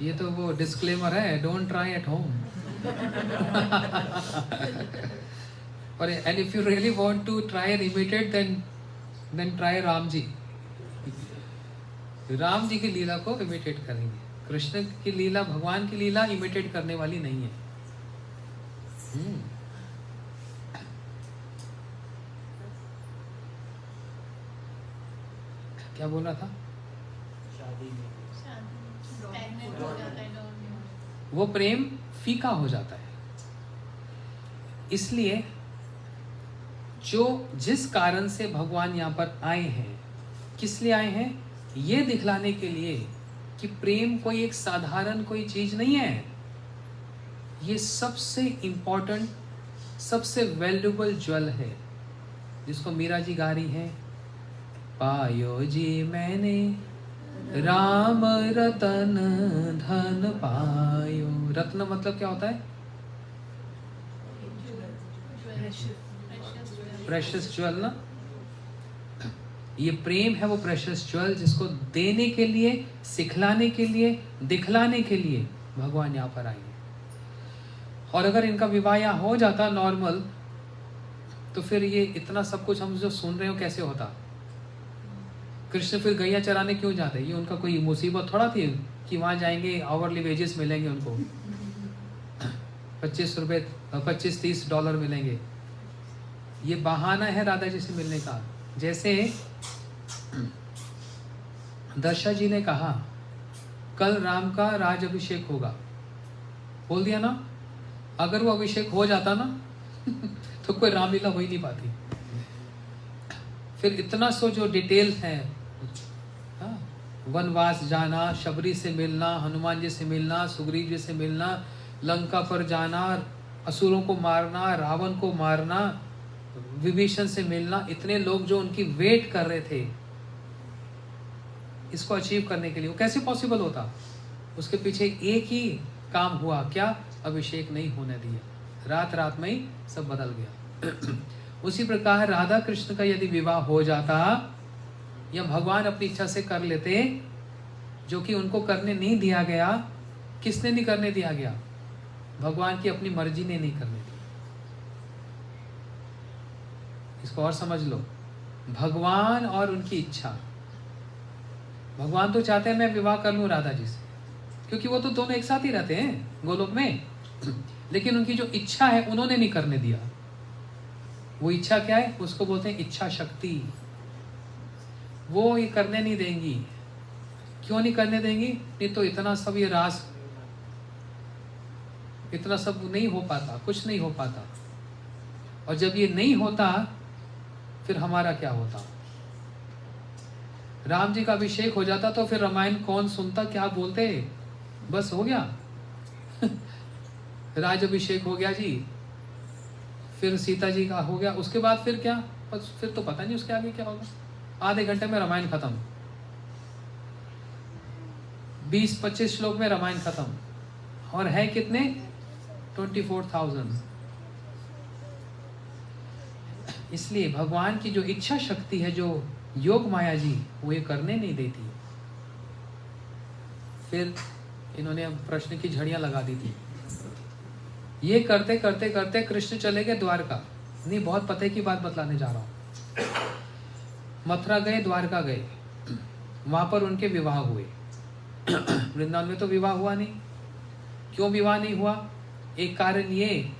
ये तो वो डिस्क्लेमर है, डोंट ट्राई एट होम। और and if you really want to try and imitate then try Ram ji. Ram ji की लीला को इमिटेट करेंगे। कृष्ण की लीला, भगवान की लीला इमिटेट करने वाली नहीं है। क्या बोला था? शादी में वो प्रेम फीका हो जाता है। इसलिए जो जिस कारण से भगवान यहाँ पर आए हैं, किस लिए आए हैं? ये दिखलाने के लिए कि प्रेम कोई एक साधारण कोई चीज नहीं है। ये सबसे इंपॉर्टेंट, सबसे वैल्यूबल ज्वेल है, जिसको मीरा जी गा रही है। पायो जी मैंने राम रतन धन पायो। रत्न मतलब क्या होता है? प्रेशियस ज्वेल ना। ये प्रेम है वो प्रेशियस ज्वेल, जिसको देने के लिए, सिखलाने के लिए, दिखलाने के लिए भगवान यहाँ पर आएंगे। और अगर इनका विवाह यहाँ हो जाता नॉर्मल, तो फिर ये इतना सब कुछ हम जो सुन रहे हो कैसे होता? कृष्ण फिर गैया चराने क्यों जाते? ये उनका कोई मुसीबत थोड़ा थी कि वहाँ जाएंगे आवरली वेजेस मिलेंगे उनको, 25-30 डॉलर मिलेंगे। ये बहाना है राधा जी से मिलने का। जैसे दशरथ जी ने कहा कल राम का राज अभिषेक होगा, बोल दिया ना। अगर वो अभिषेक हो जाता ना तो कोई रामलीला हो ही नहीं पाती। फिर इतना सो जो डिटेल्स है, वनवास जाना, शबरी से मिलना, हनुमान जी से मिलना, सुग्रीव जी से मिलना, लंका पर जाना, असुरों को मारना, रावण को मारना, विभीषण से मिलना, इतने लोग जो उनकी वेट कर रहे थे इसको अचीव करने के लिए, वो कैसे पॉसिबल होता? उसके पीछे एक ही काम हुआ, क्या? अभिषेक नहीं होने दिया। रात रात में ही सब बदल गया। उसी प्रकार राधा कृष्ण का यदि विवाह हो जाता, या भगवान अपनी इच्छा से कर लेते, जो कि उनको करने नहीं दिया गया। किसने नहीं करने दिया गया? भगवान की अपनी मर्जी ने नहीं करने दी। इसको और समझ लो, भगवान और उनकी इच्छा। भगवान तो चाहते हैं मैं विवाह कर लूं राधा जी से, क्योंकि वो तो दोनों एक साथ ही रहते हैं गोलोक में। लेकिन उनकी जो इच्छा है उन्होंने नहीं करने दिया। वो इच्छा क्या है? उसको बोलते हैं इच्छा शक्ति। वो ये करने नहीं देंगी। क्यों नहीं करने देंगी? नहीं तो इतना सब ये रास, इतना सब नहीं हो पाता, कुछ नहीं हो पाता। और जब ये नहीं होता फिर हमारा क्या होता? राम जी का अभिषेक हो जाता तो फिर रामायण कौन सुनता? क्या बोलते? बस हो गया राज अभिषेक हो गया जी, फिर सीता जी का हो गया, उसके बाद फिर क्या? बस फिर तो पता नहीं उसके आगे क्या होगा। आधे घंटे में रामायण खत्म, 20-25 श्लोक में रामायण खत्म। और है कितने? 24,000। इसलिए भगवान की जो इच्छा शक्ति है, जो योग माया जी, वो ये करने नहीं देती। फिर इन्होंने प्रश्न की झड़ियां लगा दी थी। ये करते करते करते कृष्ण चले गए द्वारका। नहीं, बहुत पते की बात बतलाने जा रहा हूँ। मथुरा गए, द्वारका गए, वहां पर उनके विवाह हुए। वृंदावन में तो विवाह हुआ नहीं। क्यों विवाह नहीं हुआ? एक कारण ये,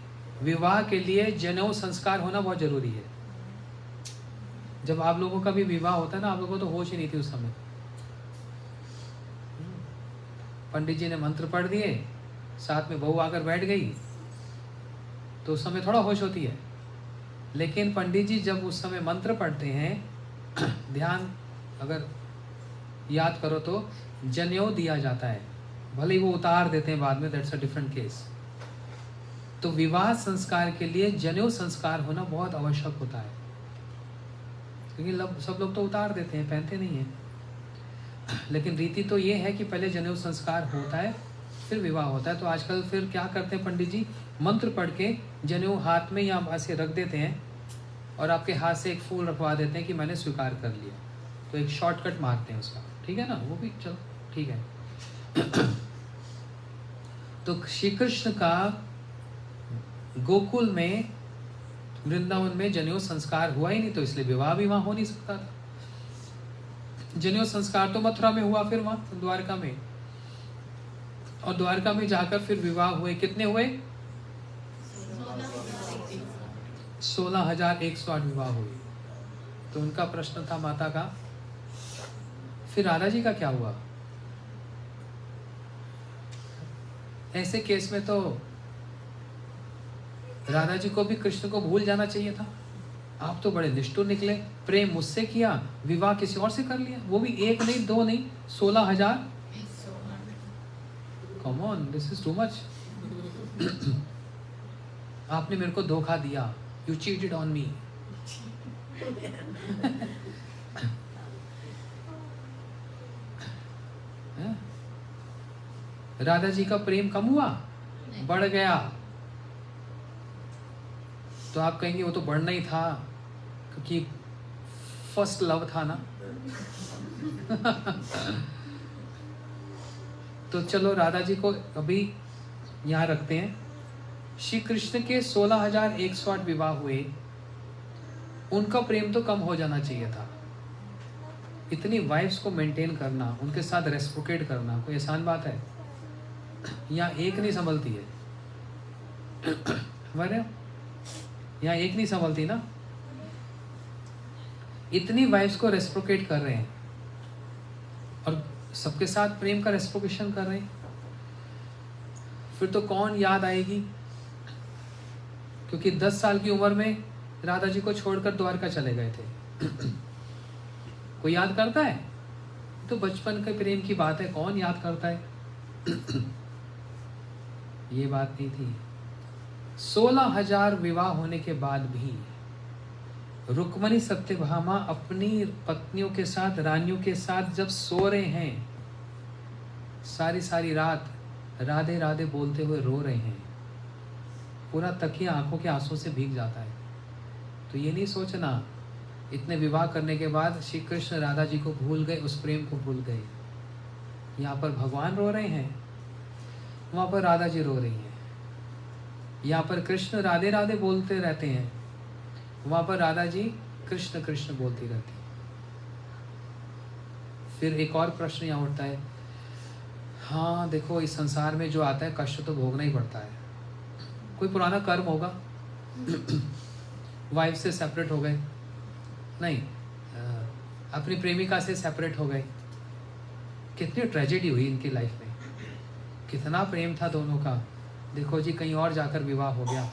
विवाह के लिए जनेऊ संस्कार होना बहुत जरूरी है। जब आप लोगों का भी विवाह होता है ना, आप लोगों को तो होश ही नहीं थी उस समय। पंडित जी ने मंत्र पढ़ दिए, साथ में बहू आकर बैठ गई, तो उस समय थोड़ा होश होती है। लेकिन पंडित जी जब उस समय मंत्र पढ़ते हैं, ध्यान अगर याद करो तो जनेऊ दिया जाता है, भले ही वो उतार देते हैं बाद में, दैट्स अ डिफरेंट केस। तो विवाह संस्कार के लिए जनेऊ संस्कार होना बहुत आवश्यक होता है, क्योंकि सब लोग तो उतार देते हैं, पहनते नहीं हैं। लेकिन रीति तो ये है कि पहले जनेऊ संस्कार होता है, फिर विवाह होता है। तो आजकल फिर क्या करते हैं पंडित जी, मंत्र पढ़ के जनेऊ हाथ में या ऐसे रख देते हैं और आपके हाथ से एक फूल रखवा देते हैं कि मैंने स्वीकार कर लिया। तो एक शॉर्टकट मारते हैं उसका, ठीक है ना, वो भी चलो ठीक है। तो श्री कृष्ण का गोकुल में, वृंदावन में जनेऊ संस्कार हुआ ही नहीं, तो इसलिए विवाह भी वहां हो नहीं सकता था। जनेऊ संस्कार तो मथुरा में हुआ, फिर वहां द्वारका में, और द्वारका में जाकर फिर विवाह हुए। कितने हुए? 16,108 विवाह हुए। तो उनका प्रश्न था माता का। फिर राधा जी का क्या हुआ? ऐसे केस में तो राधा जी को भी कृष्ण को भूल जाना चाहिए था। आप तो बड़े निष्ठुर निकले, प्रेम मुझसे किया, विवाह किसी और से कर लिया, वो भी एक नहीं, दो नहीं, 16,000। Come on, this is too much. आपने मेरे को धोखा दिया, you cheated on me. Radha ji का प्रेम कम हुआ, बढ़ गया। तो आप कहेंगे वो तो बढ़ना ही था, क्योंकि फर्स्ट लव था ना। तो चलो राधा जी को अभी यहाँ रखते हैं। श्री कृष्ण के 16,108 विवाह हुए, उनका प्रेम तो कम हो जाना चाहिए था। इतनी वाइफ्स को मेंटेन करना, उनके साथ रेस्पोकेट करना कोई आसान बात है? यहाँ एक नहीं संभलती है, हमारे यहाँ एक नहीं संभलती ना। इतनी वाइफ्स को रेस्पोकेट कर रहे हैं और सबके साथ प्रेम का रेस्पोकेशन कर रहे हैं, फिर तो कौन याद आएगी? क्योंकि 10 साल की उम्र में राधा जी को छोड़कर द्वारका चले गए थे। कोई याद करता है? तो बचपन के प्रेम की बात है, कौन याद करता है? ये बात नहीं थी। 16,000 विवाह होने के बाद भी रुक्मणी सत्यभामा अपनी पत्नियों के साथ, रानियों के साथ जब सो रहे हैं, सारी सारी रात राधे राधे बोलते हुए रो रहे हैं, पूरा तकिया आंखों के आंसू से भीग जाता है। तो ये नहीं सोचना इतने विवाह करने के बाद श्री कृष्ण राधा जी को भूल गए, उस प्रेम को भूल गए। यहाँ पर भगवान रो रहे हैं, वहाँ पर राधा जी रो रही हैं। यहाँ पर कृष्ण राधे राधे बोलते रहते हैं, वहाँ पर राधा जी कृष्ण कृष्ण बोलती रहती है। फिर एक और प्रश्न यहाँ उठता है, हाँ देखो इस संसार में जो आता है कष्ट तो भोगना ही पड़ता है। कोई पुराना कर्म होगा, वाइफ से सेपरेट हो गए, नहीं अपनी प्रेमिका से सेपरेट हो गए, कितनी ट्रेजेडी हुई इनकी लाइफ में, कितना प्रेम था दोनों का, देखो जी कहीं और जाकर विवाह हो गया,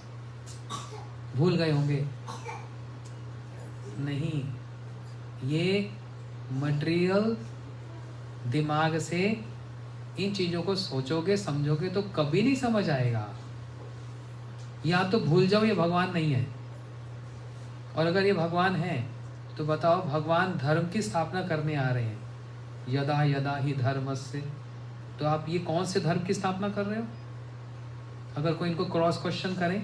भूल गए होंगे। नहीं, ये मटेरियल दिमाग से इन चीजों को सोचोगे समझोगे तो कभी नहीं समझ आएगा। या तो भूल जाओ ये भगवान नहीं है, और अगर ये भगवान है तो बताओ भगवान धर्म की स्थापना करने आ रहे हैं, यदा यदा ही धर्मस्य। तो आप ये कौन से धर्म की स्थापना कर रहे हो? अगर कोई इनको क्रॉस क्वेश्चन करे,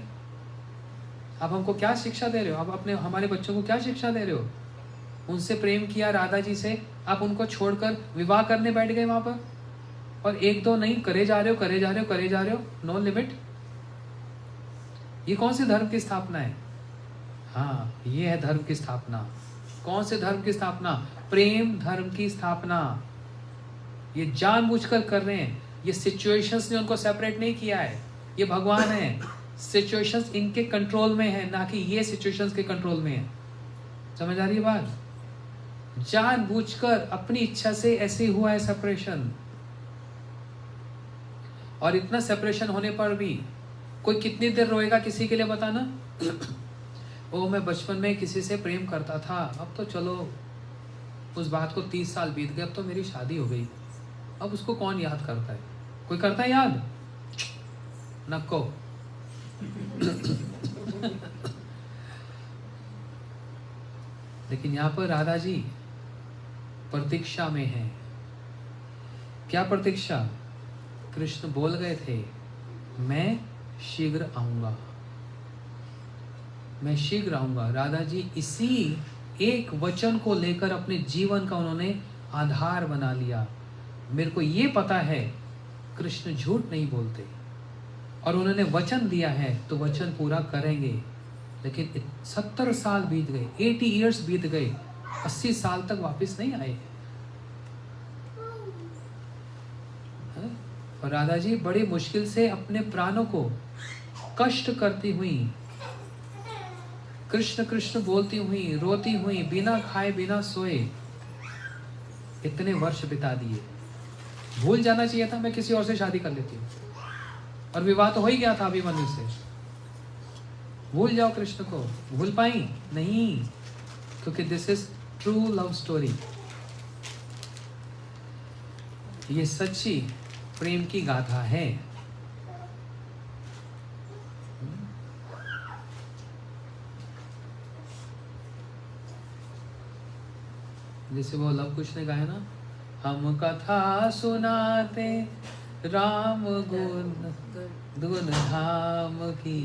आप हमको क्या शिक्षा दे रहे हो? आप अपने हमारे बच्चों को क्या शिक्षा दे रहे हो? उनसे प्रेम किया राधा जी से, आप उनको छोड़कर विवाह करने बैठ गए वहां पर, और एक दो नहीं करे जा रहे हो, करे जा रहे हो, करे जा रहे हो, नो लिमिट। ये कौन से धर्म की स्थापना है? हाँ, ये है धर्म की स्थापना। कौन से धर्म की स्थापना? प्रेम धर्म की स्थापना। ये जानबूझकर कर रहे हैं। ये सिचुएशंस ने उनको सेपरेट नहीं किया है। ये भगवान है, सिचुएशंस इनके कंट्रोल में है, ना कि ये सिचुएशंस के कंट्रोल में है। समझ आ रही है बात? जानबूझकर अपनी इच्छा से ऐसे हुआ है सेपरेशन। और इतना सेपरेशन होने पर भी कोई कितनी देर रोएगा किसी के लिए, बताना? ओ, मैं बचपन में किसी से प्रेम करता था, अब तो चलो उस बात को 30 साल बीत गए, अब तो मेरी शादी हो गई, अब उसको कौन याद करता है? कोई करता है याद? नको। लेकिन यहां पर राधा जी प्रतीक्षा में है। क्या प्रतीक्षा? कृष्ण बोल गए थे, मैं शीघ्र आऊंगा, मैं शीघ्र आऊंगा। राधा जी इसी एक वचन को लेकर अपने जीवन का उन्होंने आधार बना लिया। मेरे को ये पता है कृष्ण झूठ नहीं बोलते, और उन्होंने वचन दिया है तो वचन पूरा करेंगे। लेकिन 70 साल बीत गए, 80 इयर्स बीत गए, 80 साल तक वापस नहीं आए। और राधा जी बड़ी मुश्किल से अपने प्राणों को कष्ट करती हुई, कृष्ण कृष्ण बोलती हुई, रोती हुई, बिना खाए बिना सोए इतने वर्ष बिता दिए। भूल जाना चाहिए था, मैं किसी और से शादी कर लेती हूँ, और विवाह तो हो ही गया था अभिमन्यु से। भूल जाओ कृष्ण को, भूल पाई नहीं, क्योंकि this is true love story. ये सच्ची प्रेम की गाथा है। जैसे वो लव कुश ने गाया ना, हम कथा सुनाते राम गुण गुण धाम की,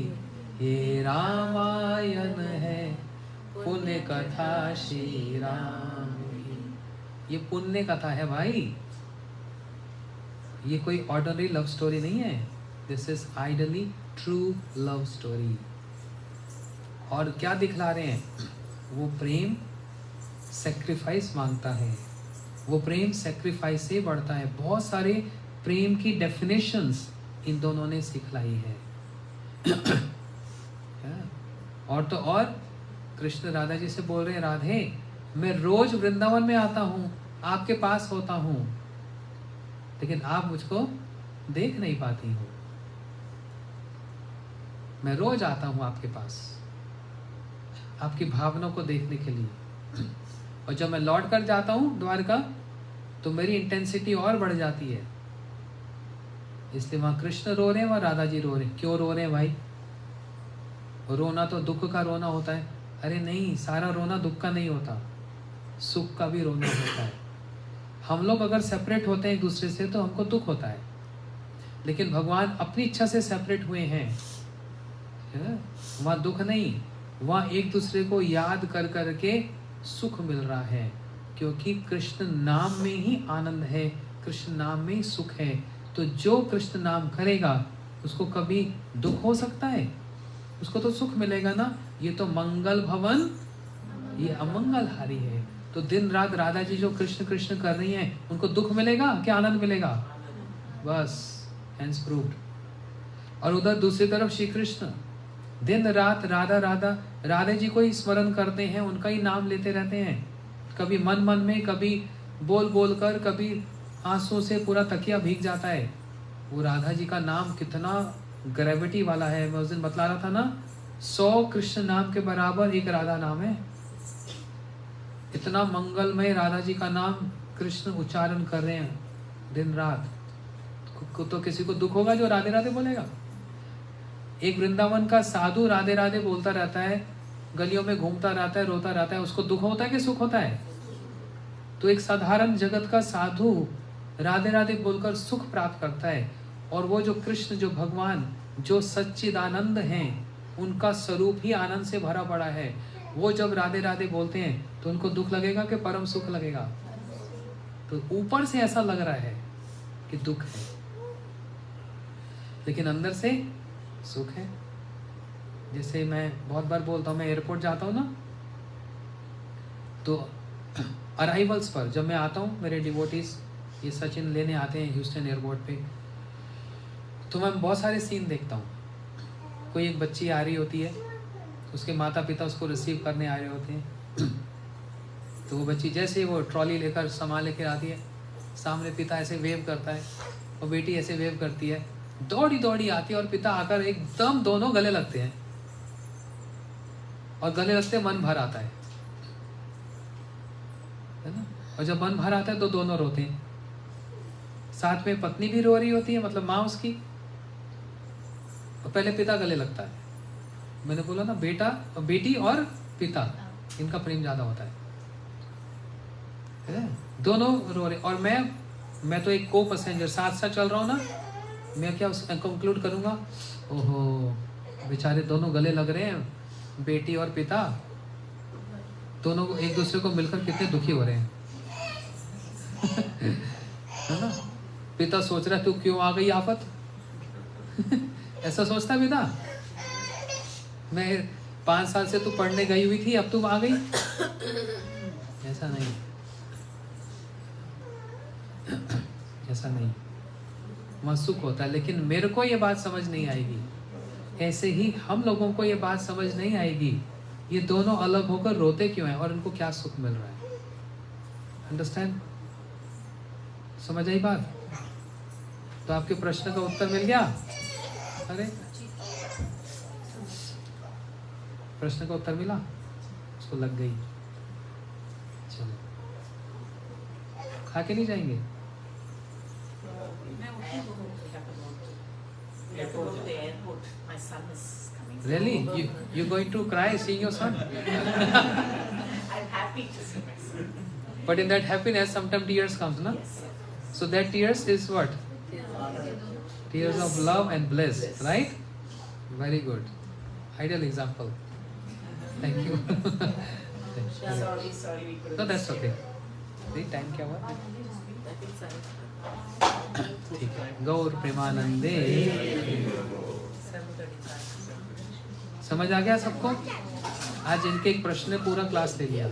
ये रामायण है पुण्य कथा श्री राम की। ये पुण्य कथा है भाई, ये कोई ऑर्डिनरी लव स्टोरी नहीं है। This is ideally true love story. और क्या दिखला रहे हैं? वो प्रेम सेक्रीफाइस मांगता है, वो प्रेम सेक्रीफाइस से बढ़ता है। बहुत सारे प्रेम की डेफिनेशंस इन दोनों ने सिखलाई है। और तो और कृष्ण राधा जी से बोल रहे हैं, राधे मैं रोज वृंदावन में आता हूँ, आपके पास होता हूँ, लेकिन आप मुझको देख नहीं पाती हो। मैं रोज आता हूँ आपके पास आपकी भावनाओं को देखने के लिए, और जब मैं लौट कर जाता हूँ द्वारका तो मेरी इंटेंसिटी और बढ़ जाती है। इसलिए वहां कृष्ण रो रहे हैं, वहां राधा जी रो रहे हैं। क्यों रो रहे हैं भाई? रोना तो दुख का रोना होता है। अरे नहीं, सारा रोना दुख का नहीं होता, सुख का भी रोना होता है। हम लोग अगर सेपरेट होते हैं एक दूसरे से तो हमको दुख होता है, लेकिन भगवान अपनी इच्छा से सेपरेट हुए हैं, वहां दुख नहीं, वहां एक दूसरे को याद कर करके सुख मिल रहा है, क्योंकि कृष्ण नाम में ही आनंद है, कृष्ण नाम में ही सुख है। तो जो कृष्ण नाम करेगा उसको कभी दुख हो सकता है? उसको तो सुख मिलेगा ना। ये तो मंगल भवन, ये अमंगल हारी है। तो दिन रात राधा जी जो कृष्ण कृष्ण कर रही हैं, उनको दुख मिलेगा क्या आनंद मिलेगा? बस हेंस प्रूव्ड। और उधर दूसरी तरफ श्री कृष्ण दिन रात राधा राधा राधे जी को ही स्मरण करते हैं, उनका ही नाम लेते रहते हैं, कभी मन मन में, कभी बोल बोल कर, कभी आंसू से पूरा तकिया भीग जाता है। वो राधा जी का नाम कितना ग्रेविटी वाला है। मैं उस दिन बतला रहा था ना, 100 कृष्ण नाम के बराबर एक राधा नाम है। इतना मंगलमय राधा जी का नाम कृष्ण उच्चारण कर रहे हैं दिन रात। तो किसी को दुख होगा जो राधे राधे बोलेगा? एक वृंदावन का साधु राधे राधे बोलता रहता है, गलियों में घूमता रहता है, रोता रहता है, उसको दुख होता है कि सुख होता है? तो एक साधारण जगत का साधु राधे राधे बोलकर सुख प्राप्त करता है। और वो जो कृष्ण, जो भगवान, जो सच्चिदानंद हैं, उनका स्वरूप ही आनंद से भरा पड़ा है। वो जब राधे राधे बोलते हैं तो उनको दुख लगेगा कि परम सुख लगेगा? तो ऊपर से ऐसा लग रहा है कि दुख है, लेकिन अंदर से सुख है। जैसे मैं बहुत बार बोलता हूँ, मैं एयरपोर्ट जाता हूँ ना, तो अराइवल्स पर जब मैं आता हूँ, मेरे डिवोटीज ये सचिन लेने आते हैं ह्यूस्टन एयरपोर्ट पे, तो मैं बहुत सारे सीन देखता हूँ। कोई एक बच्ची आ रही होती है, उसके माता पिता उसको रिसीव करने आ रहे होते हैं, तो वो बच्ची जैसे वो ट्रॉली लेकर सामान लेकर आती है, सामने पिता ऐसे वेव करता है और बेटी ऐसे वेव करती है, दौड़ी दौड़ी आती है और पिता आकर एकदम दोनों गले लगते हैं, और गले लगते मन भर आता है ना। और जब मन भर आता है तो दोनों रोते हैं, साथ में पत्नी भी रो रही होती है, मतलब माँ उसकी, और पहले पिता गले लगता है। मैंने बोला ना, बेटा बेटी और पिता, इनका प्रेम ज्यादा होता है, दोनों रो रहे। और मैं तो एक को पैसेंजर साथ साथ चल रहा हूँ ना, मैं क्या कंक्लूड करूँगा, ओहो बेचारे दोनों गले लग रहे हैं, बेटी और पिता दोनों एक दूसरे को मिलकर कितने दुखी हो रहे हैं है ना। पिता सोच रहा है तू क्यों आ गई आफत ऐसा सोचता है पिता, मैं 5 साल से तू पढ़ने गई हुई थी, अब तू आ गई, ऐसा नहीं, ऐसा नहीं, मनसुख होता है। लेकिन मेरे को ये बात समझ नहीं आएगी, ऐसे ही हम लोगों को ये बात समझ नहीं आएगी, ये दोनों अलग होकर रोते क्यों हैं और इनको क्या सुख मिल रहा है। अंडरस्टैंड, समझ आई बात? तो आपके प्रश्न का उत्तर मिल गया। अरे प्रश्न का उत्तर मिला, उसको लग गई। चलो खा के नहीं जाएंगे? My son is coming. Really? You're going to cry seeing your son? I'm happy to see my son. But in that happiness, sometimes tears comes, na? Yes. So that tears is what? Tears of love and bliss, right? Very good. Ideal example. Thank you. Thank you. Sorry, we couldn't. No, that's okay. See, time क्या हुआ? ठीक है। गौर प्रेमानंदे। समझ आ गया सबको? आज इनके एक प्रश्न ने पूरा क्लास ले लिया,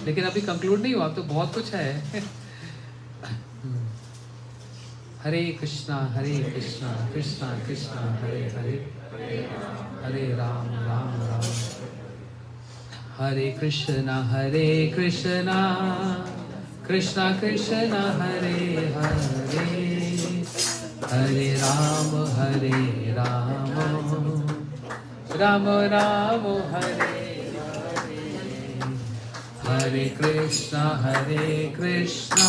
लेकिन अभी कंक्लूड नहीं हुआ, तो बहुत कुछ है। हरे कृष्णा कृष्णा कृष्णा हरे हरे, हरे राम राम राम, हरे कृष्णा कृष्णा कृष्णा हरे हरे, हरे राम राम राम हरे हरे, हरे कृष्णा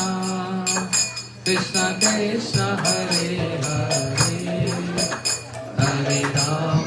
कृष्णा कृष्णा हरे हरे, हरे राम